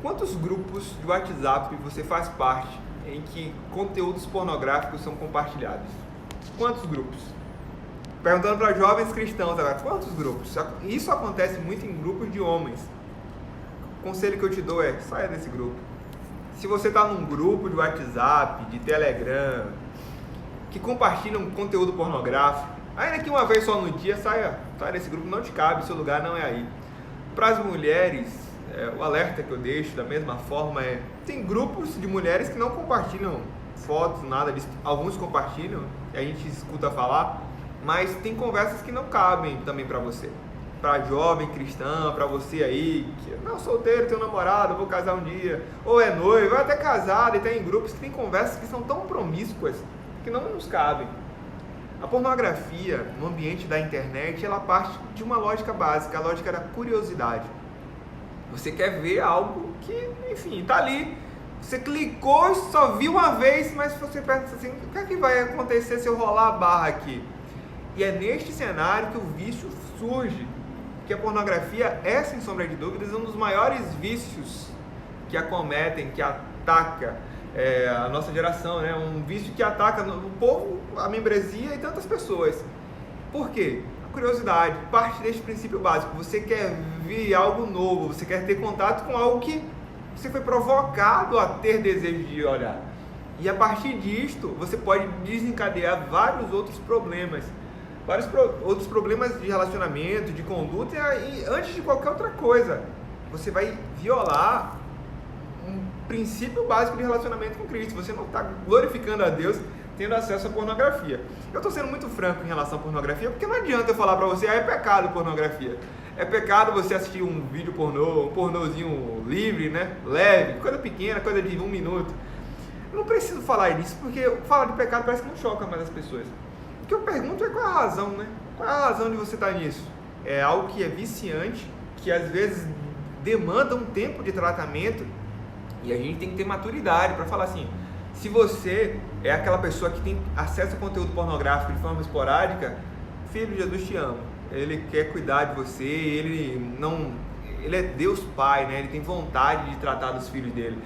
Quantos grupos de WhatsApp você faz parte em que conteúdos pornográficos são compartilhados? Quantos grupos? Perguntando para jovens cristãos agora, quantos grupos? Isso acontece muito em grupos de homens. O conselho que eu te dou é, saia desse grupo. Se você está num grupo de WhatsApp, de Telegram, que compartilham conteúdo pornográfico, ainda que uma vez só no dia, saia desse grupo, não te cabe, seu lugar não é aí. Para as mulheres, o alerta que eu deixo da mesma forma tem grupos de mulheres que não compartilham fotos, nada disso. Alguns compartilham, a gente escuta falar, mas tem conversas que não cabem também para você. Para jovem cristã, para você aí, que não, solteiro, tenho namorado, vou casar um dia, ou é noivo, ou até casado, e tem grupos que tem conversas que são tão promíscuas que não nos cabem. A pornografia, no ambiente da internet, ela parte de uma lógica básica, a lógica da curiosidade. Você quer ver algo que, enfim, tá ali. Você clicou, só viu uma vez, mas você pensa assim, o que é que vai acontecer se eu rolar a barra aqui? E é neste cenário que o vício surge. Que a pornografia é, sem sombra de dúvidas, um dos maiores vícios que acometem, que ataca a nossa geração, né? Um vício que ataca o povo, a membresia e tantas pessoas. Por quê? Curiosidade, parte deste princípio básico. Você quer ver algo novo, você quer ter contato com algo que você foi provocado a ter desejo de olhar. E a partir disto, você pode desencadear vários outros problemas. Outros problemas de relacionamento, de conduta e antes de qualquer outra coisa. Você vai violar um princípio básico de relacionamento com Cristo. Você não está glorificando a Deus tendo acesso à pornografia. Eu estou sendo muito franco em relação à pornografia, porque não adianta eu falar para você, é pecado pornografia. É pecado você assistir um vídeo pornô, um pornôzinho livre, né? Leve, coisa pequena, coisa de 1 minuto. Eu não preciso falar disso, porque falar de pecado parece que não choca mais as pessoas. O que eu pergunto é qual é a razão, né? Qual é a razão de você estar nisso? É algo que é viciante, que às vezes demanda um tempo de tratamento, e a gente tem que ter maturidade para falar assim, se você é aquela pessoa que tem acesso a conteúdo pornográfico de forma esporádica, filho, Jesus te ama, Ele quer cuidar de você, Ele é Deus Pai, né? Ele tem vontade de tratar dos filhos dele.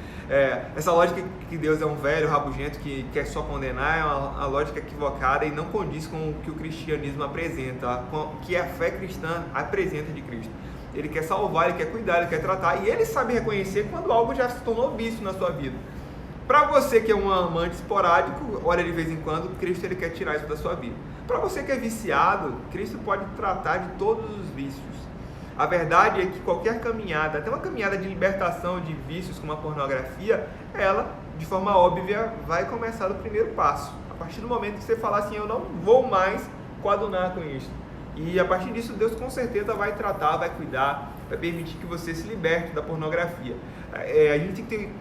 Essa lógica que Deus é um velho rabugento que quer só condenar é uma lógica equivocada e não condiz com o que o cristianismo apresenta, com o que a fé cristã apresenta de Cristo. Ele quer salvar, Ele quer cuidar, Ele quer tratar, e Ele sabe reconhecer quando algo já se tornou vício na sua vida. Para você que é um amante esporádico, olha de vez em quando, Cristo Ele quer tirar isso da sua vida. Para você que é viciado, Cristo pode tratar de todos os vícios. A verdade é que qualquer caminhada, até uma caminhada de libertação de vícios como a pornografia, ela, de forma óbvia, vai começar do primeiro passo. A partir do momento que você falar assim, eu não vou mais coadunar com isso. E a partir disso, Deus com certeza vai tratar, vai cuidar, vai permitir que você se liberte da pornografia. A gente tem que ter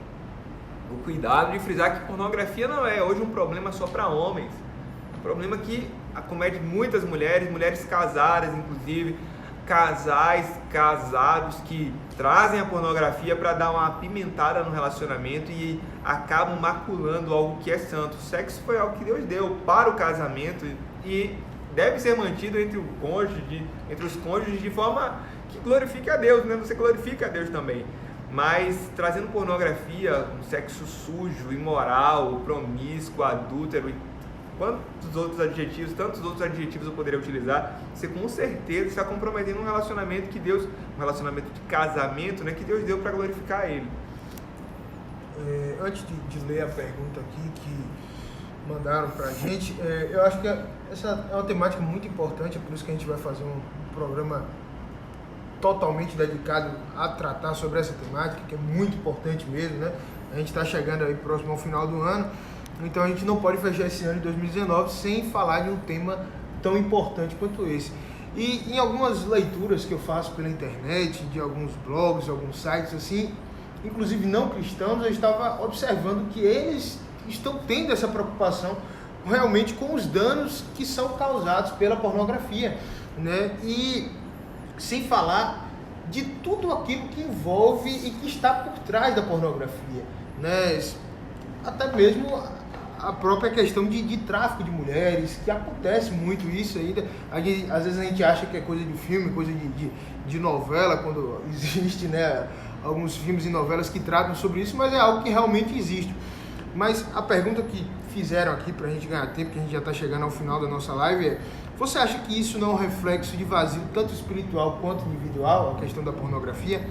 o cuidado de frisar que pornografia não é hoje um problema só para homens. É um problema que acomete muitas mulheres casadas, inclusive, casais casados que trazem a pornografia para dar uma apimentada no relacionamento e acabam maculando algo que é santo. O sexo foi algo que Deus deu para o casamento e deve ser mantido entre os cônjuges de forma que glorifique a Deus, né? Você glorifica a Deus também. Mas trazendo pornografia, um sexo sujo, imoral, promíscuo, adúltero e tantos outros adjetivos eu poderia utilizar, você com certeza está comprometendo um relacionamento um relacionamento de casamento, né, que Deus deu para glorificar Ele. Antes de ler a pergunta aqui que mandaram para a gente, eu acho que essa é uma temática muito importante, é por isso que a gente vai fazer um programa totalmente dedicado a tratar sobre essa temática, que é muito importante mesmo, né? A gente está chegando aí próximo ao final do ano, então a gente não pode fechar esse ano de 2019 sem falar de um tema tão importante quanto esse. E em algumas leituras que eu faço pela internet, de alguns blogs, alguns sites assim, inclusive não cristãos, eu estava observando que eles estão tendo essa preocupação realmente com os danos que são causados pela pornografia, né? E sem falar de tudo aquilo que envolve e que está por trás da pornografia, né? Até mesmo a própria questão de tráfico de mulheres, que acontece muito isso ainda. Às vezes a gente acha que é coisa de filme, coisa de novela, quando existe, né, alguns filmes e novelas que tratam sobre isso, mas é algo que realmente existe. Mas a pergunta que fizeram aqui para a gente ganhar tempo, que a gente já está chegando ao final da nossa live, é: você acha que isso não é um reflexo de vazio, tanto espiritual quanto individual, a questão da pornografia?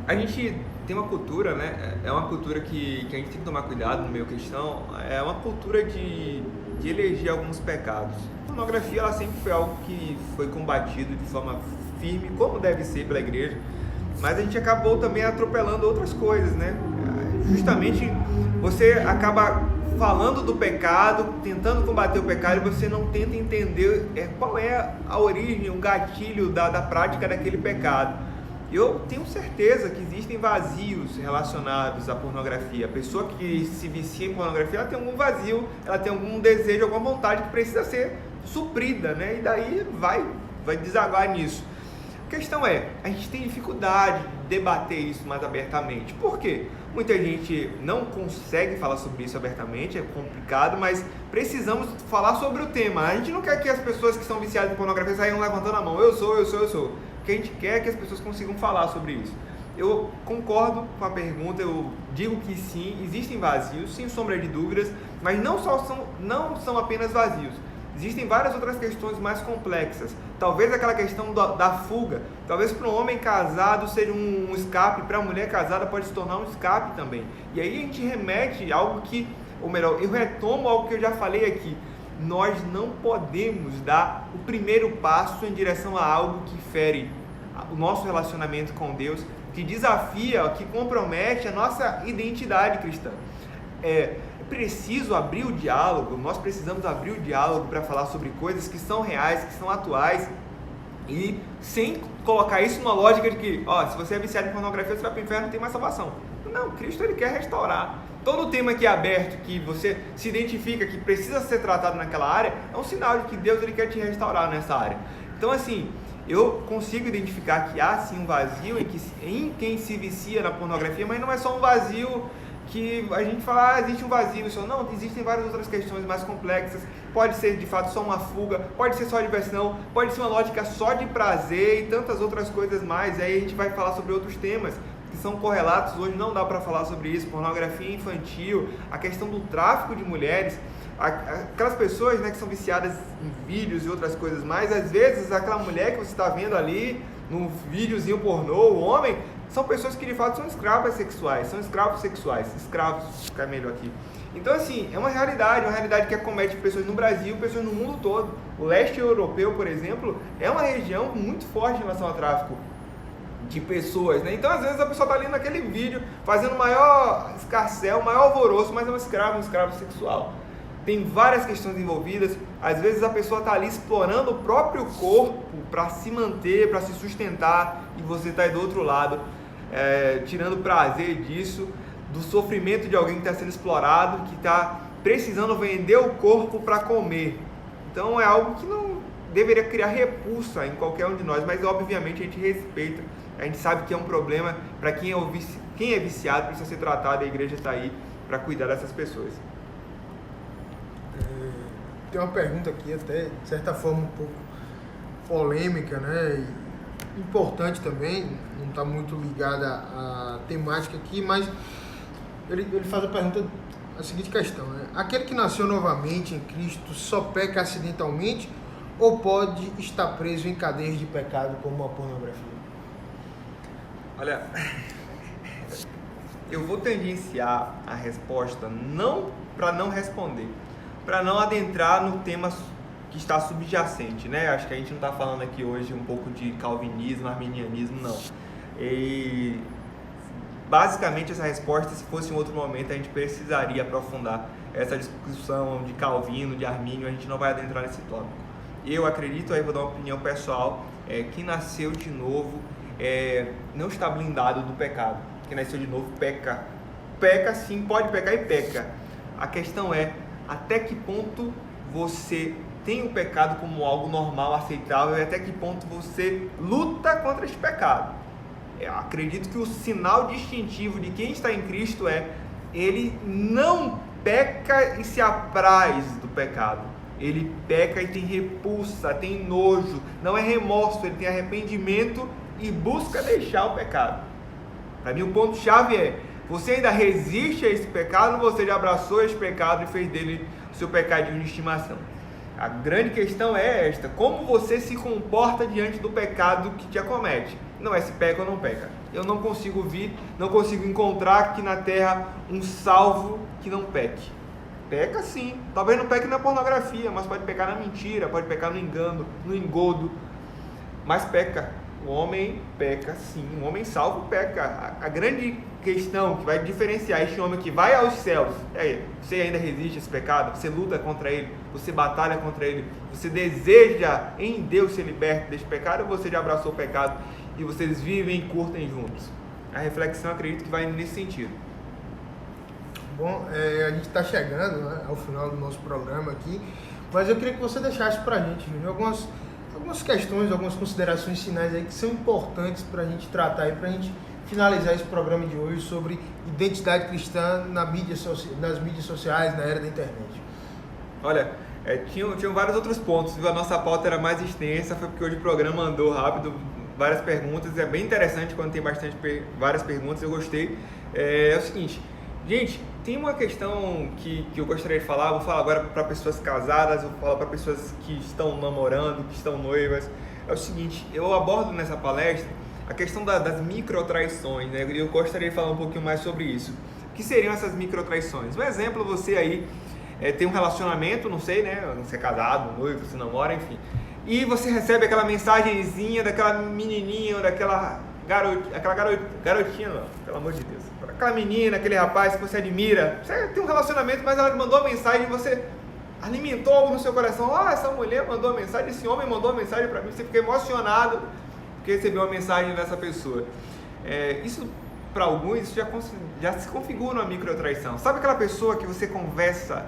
A gente tem uma cultura, né? É uma cultura que a gente tem que tomar cuidado no meio cristão. É uma cultura de eleger alguns pecados. A pornografia, ela sempre foi algo que foi combatido de forma firme, como deve ser pela igreja. Mas a gente acabou também atropelando outras coisas, né? Justamente você acaba falando do pecado, tentando combater o pecado, e você não tenta entender qual é a origem, o gatilho da prática daquele pecado. Eu tenho certeza que existem vazios relacionados à pornografia. A pessoa que se vicia em pornografia, ela tem algum vazio, ela tem algum desejo, alguma vontade que precisa ser suprida, né? E daí vai desaguar nisso. A questão é, a gente tem dificuldade de debater isso mais abertamente. Por quê? Muita gente não consegue falar sobre isso abertamente, é complicado, mas precisamos falar sobre o tema. A gente não quer que as pessoas que estão viciadas em pornografia saiam levantando a mão. Eu sou. O que a gente quer é que as pessoas consigam falar sobre isso. Eu concordo com a pergunta, eu digo que sim, existem vazios, sem sombra de dúvidas, mas não são apenas vazios. Existem várias outras questões mais complexas. Talvez aquela questão da fuga, talvez para um homem casado seja um escape, para a mulher casada pode se tornar um escape também. E aí a gente remete a algo que, ou melhor, eu retomo algo que eu já falei aqui. Nós não podemos dar o primeiro passo em direção a algo que fere o nosso relacionamento com Deus, que desafia, que compromete a nossa identidade cristã. É preciso abrir o diálogo, nós precisamos abrir o diálogo para falar sobre coisas que são reais, que são atuais, E sem colocar isso numa lógica de que, se você é viciado em pornografia, você vai para o inferno, não tem mais salvação. Não, Cristo ele quer restaurar. Todo tema que é aberto, que você se identifica que precisa ser tratado naquela área, é um sinal de que Deus ele quer te restaurar nessa área. Então assim, eu consigo identificar que há sim um vazio em quem se vicia na pornografia, mas não é só um vazio que a gente fala, existe um vazio, não, existem várias outras questões mais complexas, pode ser de fato só uma fuga, pode ser só diversão, pode ser uma lógica só de prazer e tantas outras coisas mais, e aí a gente vai falar sobre outros temas que são correlatos, hoje não dá para falar sobre isso, pornografia infantil, a questão do tráfico de mulheres, aquelas pessoas, né, que são viciadas em vídeos e outras coisas mais, às vezes aquela mulher que você está vendo ali no videozinho pornô, o homem, são pessoas que de fato são escravos sexuais, escravos, fica melhor aqui. Então assim, é uma realidade que acomete pessoas no Brasil, pessoas no mundo todo. O leste europeu, por exemplo, é uma região muito forte em relação ao tráfico de pessoas, né? Então às vezes a pessoa está ali naquele vídeo, fazendo o maior escarcéu, o maior alvoroço, mas é um escravo sexual. Tem várias questões envolvidas, às vezes a pessoa está ali explorando o próprio corpo para se manter, para se sustentar, e você está aí do outro lado, tirando prazer disso, do sofrimento de alguém que está sendo explorado, que está precisando vender o corpo para comer. Então é algo que não deveria criar repulsa em qualquer um de nós, mas obviamente a gente respeita, a gente sabe que é um problema para quem é viciado, precisa ser tratado, a igreja está aí para cuidar dessas pessoas. Tem uma pergunta aqui até, de certa forma, um pouco polêmica, né? E importante também, não está muito ligada à temática aqui, mas ele faz a seguinte questão, né? Aquele que nasceu novamente em Cristo só peca acidentalmente ou pode estar preso em cadeias de pecado como a pornografia? Olha, eu vou tangenciar a resposta não para não responder, para não adentrar no tema que está subjacente, né? Acho que a gente não está falando aqui hoje um pouco de calvinismo, arminianismo, não. E basicamente essa resposta, se fosse em outro momento, a gente precisaria aprofundar essa discussão de Calvino, de Armínio, a gente não vai adentrar nesse tópico. Eu acredito, aí vou dar uma opinião pessoal, quem nasceu de novo não está blindado do pecado. Quem nasceu de novo peca. Peca sim, pode pecar e peca. A questão é, até que ponto você tem o pecado como algo normal, aceitável, e até que ponto você luta contra esse pecado. Eu acredito que o sinal distintivo de quem está em Cristo ele não peca e se apraz do pecado. Ele peca e tem repulsa, tem nojo, não é remorso, ele tem arrependimento e busca deixar o pecado. Para mim o ponto-chave você ainda resiste a esse pecado, você já abraçou esse pecado e fez dele o seu pecadinho de estimação. A grande questão é esta: como você se comporta diante do pecado que te acomete? Não é se peca ou não peca. Eu não consigo encontrar aqui na terra um salvo que não peque. Peca sim, talvez não peque na pornografia, mas pode pecar na mentira, pode pecar no engano, no engodo, mas peca. O homem peca sim, um homem salvo peca. A grande questão que vai diferenciar este homem que vai aos céus você ainda resiste a esse pecado? Você luta contra ele? Você batalha contra ele? Você deseja em Deus ser liberto deste pecado, ou você já abraçou o pecado e vocês vivem e curtem juntos? A reflexão, acredito que vai nesse sentido. Bom, a gente está chegando, né, ao final do nosso programa aqui, mas eu queria que você deixasse para a gente, Júnior, algumas questões, algumas considerações finais aí que são importantes para a gente tratar e para a gente finalizar esse programa de hoje sobre identidade cristã nas mídias sociais, na era da internet. Olha, tinham vários outros pontos, a nossa pauta era mais extensa, foi porque hoje o programa andou rápido, várias perguntas, é bem interessante quando tem várias perguntas, eu gostei. É o seguinte, gente, tem uma questão que eu gostaria de falar, vou falar agora para pessoas casadas, vou falar para pessoas que estão namorando, que estão noivas. É o seguinte, eu abordo nessa palestra a questão das microtraições, né? Eu gostaria de falar um pouquinho mais sobre isso. O que seriam essas microtraições? Um exemplo, você aí tem um relacionamento, não sei, né? Você é casado, noivo, você namora, enfim. E você recebe aquela mensagenzinha daquela menininha, ou daquela garotinha, não, pelo amor de Deus. Aquela menina, aquele rapaz que você admira. Você tem um relacionamento, mas ela mandou uma mensagem e você... alimentou algo no seu coração. Essa mulher mandou uma mensagem, esse homem mandou uma mensagem para mim, você fica emocionado porque recebeu uma mensagem dessa pessoa. Isso, para alguns, já se configura uma microtraição. Sabe aquela pessoa que você conversa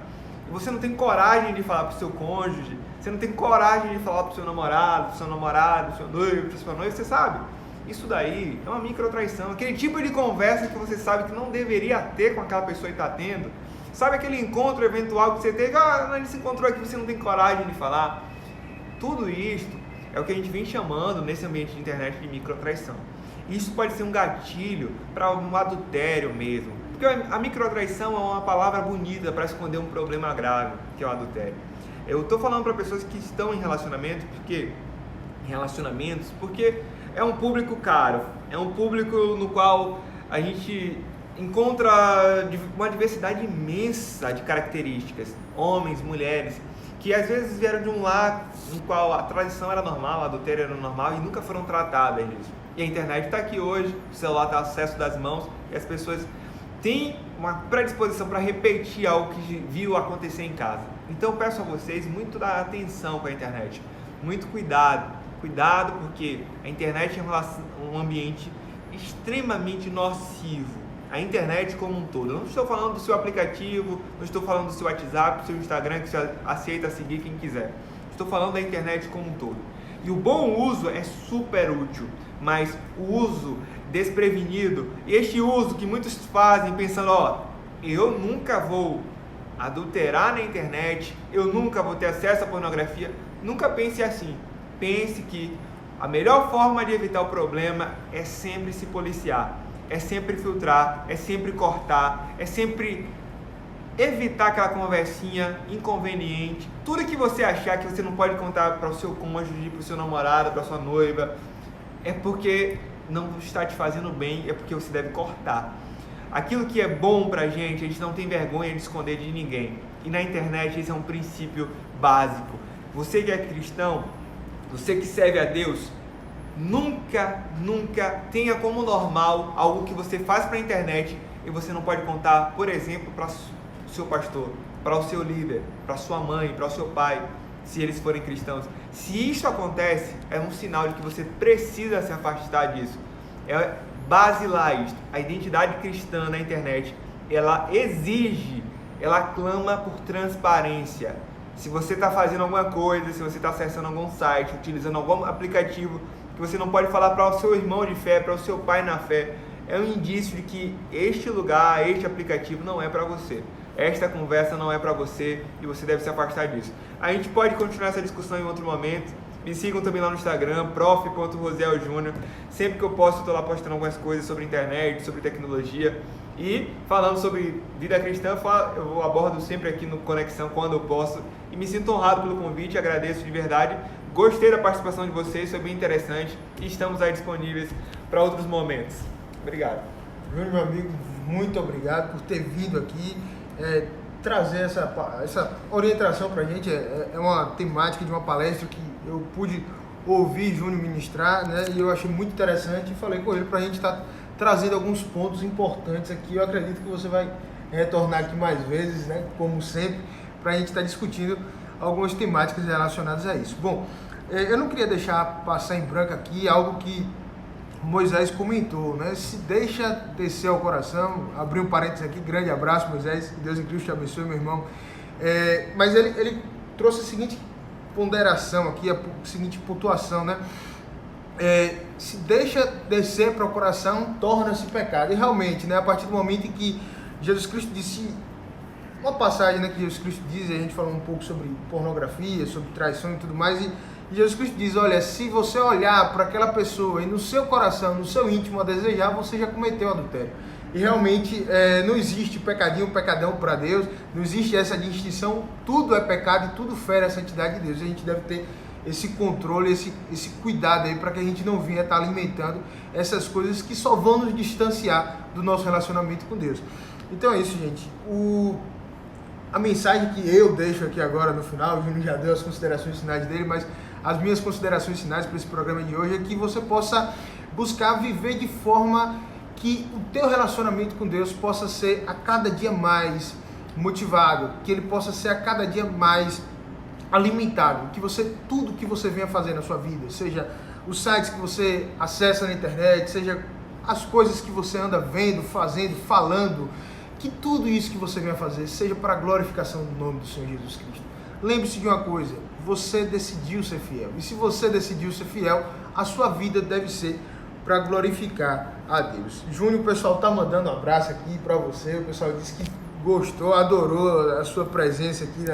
e você não tem coragem de falar para o seu cônjuge, você não tem coragem de falar para o seu namorado, para o seu noivo, para sua noiva, você sabe? Isso daí é uma microtraição. Aquele tipo de conversa que você sabe que não deveria ter com aquela pessoa e está tendo. Sabe aquele encontro eventual que você teve? Ele se encontrou aqui, você não tem coragem de falar. Tudo isto é o que a gente vem chamando nesse ambiente de internet de microtraição. Isso pode ser um gatilho para um adultério mesmo. Porque a microtraição é uma palavra bonita para esconder um problema grave, que é o adultério. Eu estou falando para pessoas que estão em relacionamentos, porque é um público caro, é um público no qual a gente encontra uma diversidade imensa de características, homens, mulheres, que às vezes vieram de um lar no qual a traição era normal, o adultério era normal e nunca foram tratadas disso. E a internet está aqui hoje, o celular está ao acesso das mãos e as pessoas têm uma predisposição para repetir algo que viu acontecer em casa. Então eu peço a vocês muito da atenção com a internet, muito cuidado porque a internet é um ambiente extremamente nocivo. A internet como um todo. Eu não estou falando do seu aplicativo, não estou falando do seu WhatsApp, do seu Instagram, que você aceita seguir quem quiser. Estou falando da internet como um todo. E o bom uso é super útil, mas o uso desprevenido, este uso que muitos fazem pensando, eu nunca vou adulterar na internet, eu nunca vou ter acesso à pornografia, nunca pense assim. Pense que a melhor forma de evitar o problema é sempre se policiar. É sempre filtrar, é sempre cortar, é sempre evitar aquela conversinha inconveniente. Tudo que você achar que você não pode contar para o seu cônjuge, para o seu namorado, para a sua noiva, é porque não está te fazendo bem, é porque você deve cortar. Aquilo que é bom pra gente, a gente não tem vergonha de esconder de ninguém. E na internet esse é um princípio básico. Você que é cristão, você que serve a Deus, nunca tenha como normal algo que você faz para a internet e você não pode contar, por exemplo, para o seu pastor, para o seu líder, para sua mãe, para o seu pai, se eles forem cristãos. Se isso acontece, é um sinal de que você precisa se afastar disso. É basilar isto. A identidade cristã na internet, ela exige, ela clama por transparência. Se você está fazendo alguma coisa, se você está acessando algum site, utilizando algum aplicativo que você não pode falar para o seu irmão de fé, para o seu pai na fé, é um indício de que este lugar, este aplicativo não é para você. Esta conversa não é para você e você deve se afastar disso. A gente pode continuar essa discussão em outro momento. Me sigam também lá no Instagram, prof.rosiel.júnior. Sempre que eu posso, eu estou lá postando algumas coisas sobre internet, sobre tecnologia. E falando sobre vida cristã, eu abordo sempre aqui no Conexão quando eu posso. E me sinto honrado pelo convite, agradeço de verdade. Gostei da participação de vocês, foi bem interessante. E estamos aí disponíveis para outros momentos. Obrigado. Júnior, meu amigo, muito obrigado por ter vindo aqui. Trazer essa orientação para a gente. É uma temática de uma palestra que eu pude ouvir Júnior ministrar, né? E eu achei muito interessante e falei com ele para a gente estar trazendo alguns pontos importantes aqui. Eu acredito que você vai retornar aqui mais vezes, né? Como sempre, para a gente estar discutindo algumas temáticas relacionadas a isso. Bom, eu não queria deixar passar em branco aqui algo que Moisés comentou, né? Se deixa descer ao coração. Abri um parênteses aqui, grande abraço, Moisés, que Deus em Cristo te abençoe, meu irmão. Mas ele trouxe a seguinte ponderação aqui, a seguinte pontuação, né? Se deixa descer para o coração, torna-se pecado. E realmente, né? A partir do momento em que Jesus Cristo disse, uma passagem, né, que Jesus Cristo diz, a gente falou um pouco sobre pornografia, sobre traição e tudo mais, e Jesus Cristo diz, olha, se você olhar para aquela pessoa e no seu coração, no seu íntimo a desejar, você já cometeu adultério. E realmente não existe pecadinho, pecadão para Deus, não existe essa distinção, tudo é pecado e tudo fere a santidade de Deus. A gente deve ter esse controle, esse cuidado aí para que a gente não venha estar alimentando essas coisas que só vão nos distanciar do nosso relacionamento com Deus. Então é isso, gente. A mensagem que eu deixo aqui agora no final, o Júnior já deu as considerações finais dele, mas as minhas considerações finais para esse programa de hoje é que você possa buscar viver de forma que o teu relacionamento com Deus possa ser a cada dia mais motivado, que ele possa ser a cada dia mais alimentado, que tudo que você venha fazer na sua vida, seja os sites que você acessa na internet, seja as coisas que você anda vendo, fazendo, falando, que tudo isso que você venha fazer seja para a glorificação do nome do Senhor Jesus Cristo. Lembre-se de uma coisa, você decidiu ser fiel, e se você decidiu ser fiel, a sua vida deve ser para glorificar a Deus. Júnior, o pessoal tá mandando um abraço aqui para você, o pessoal disse que gostou, adorou a sua presença aqui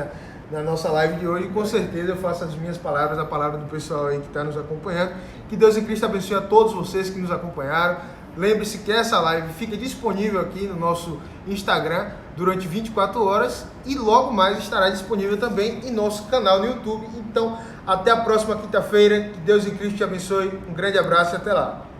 na nossa live de hoje, e com certeza eu faço as minhas palavras, a palavra do pessoal aí que está nos acompanhando. Que Deus em Cristo abençoe a todos vocês que nos acompanharam. Lembre-se que essa live fica disponível aqui no nosso Instagram durante 24 horas e logo mais estará disponível também em nosso canal no YouTube. Então, até a próxima quinta-feira. Que Deus em Cristo te abençoe. Um grande abraço e até lá.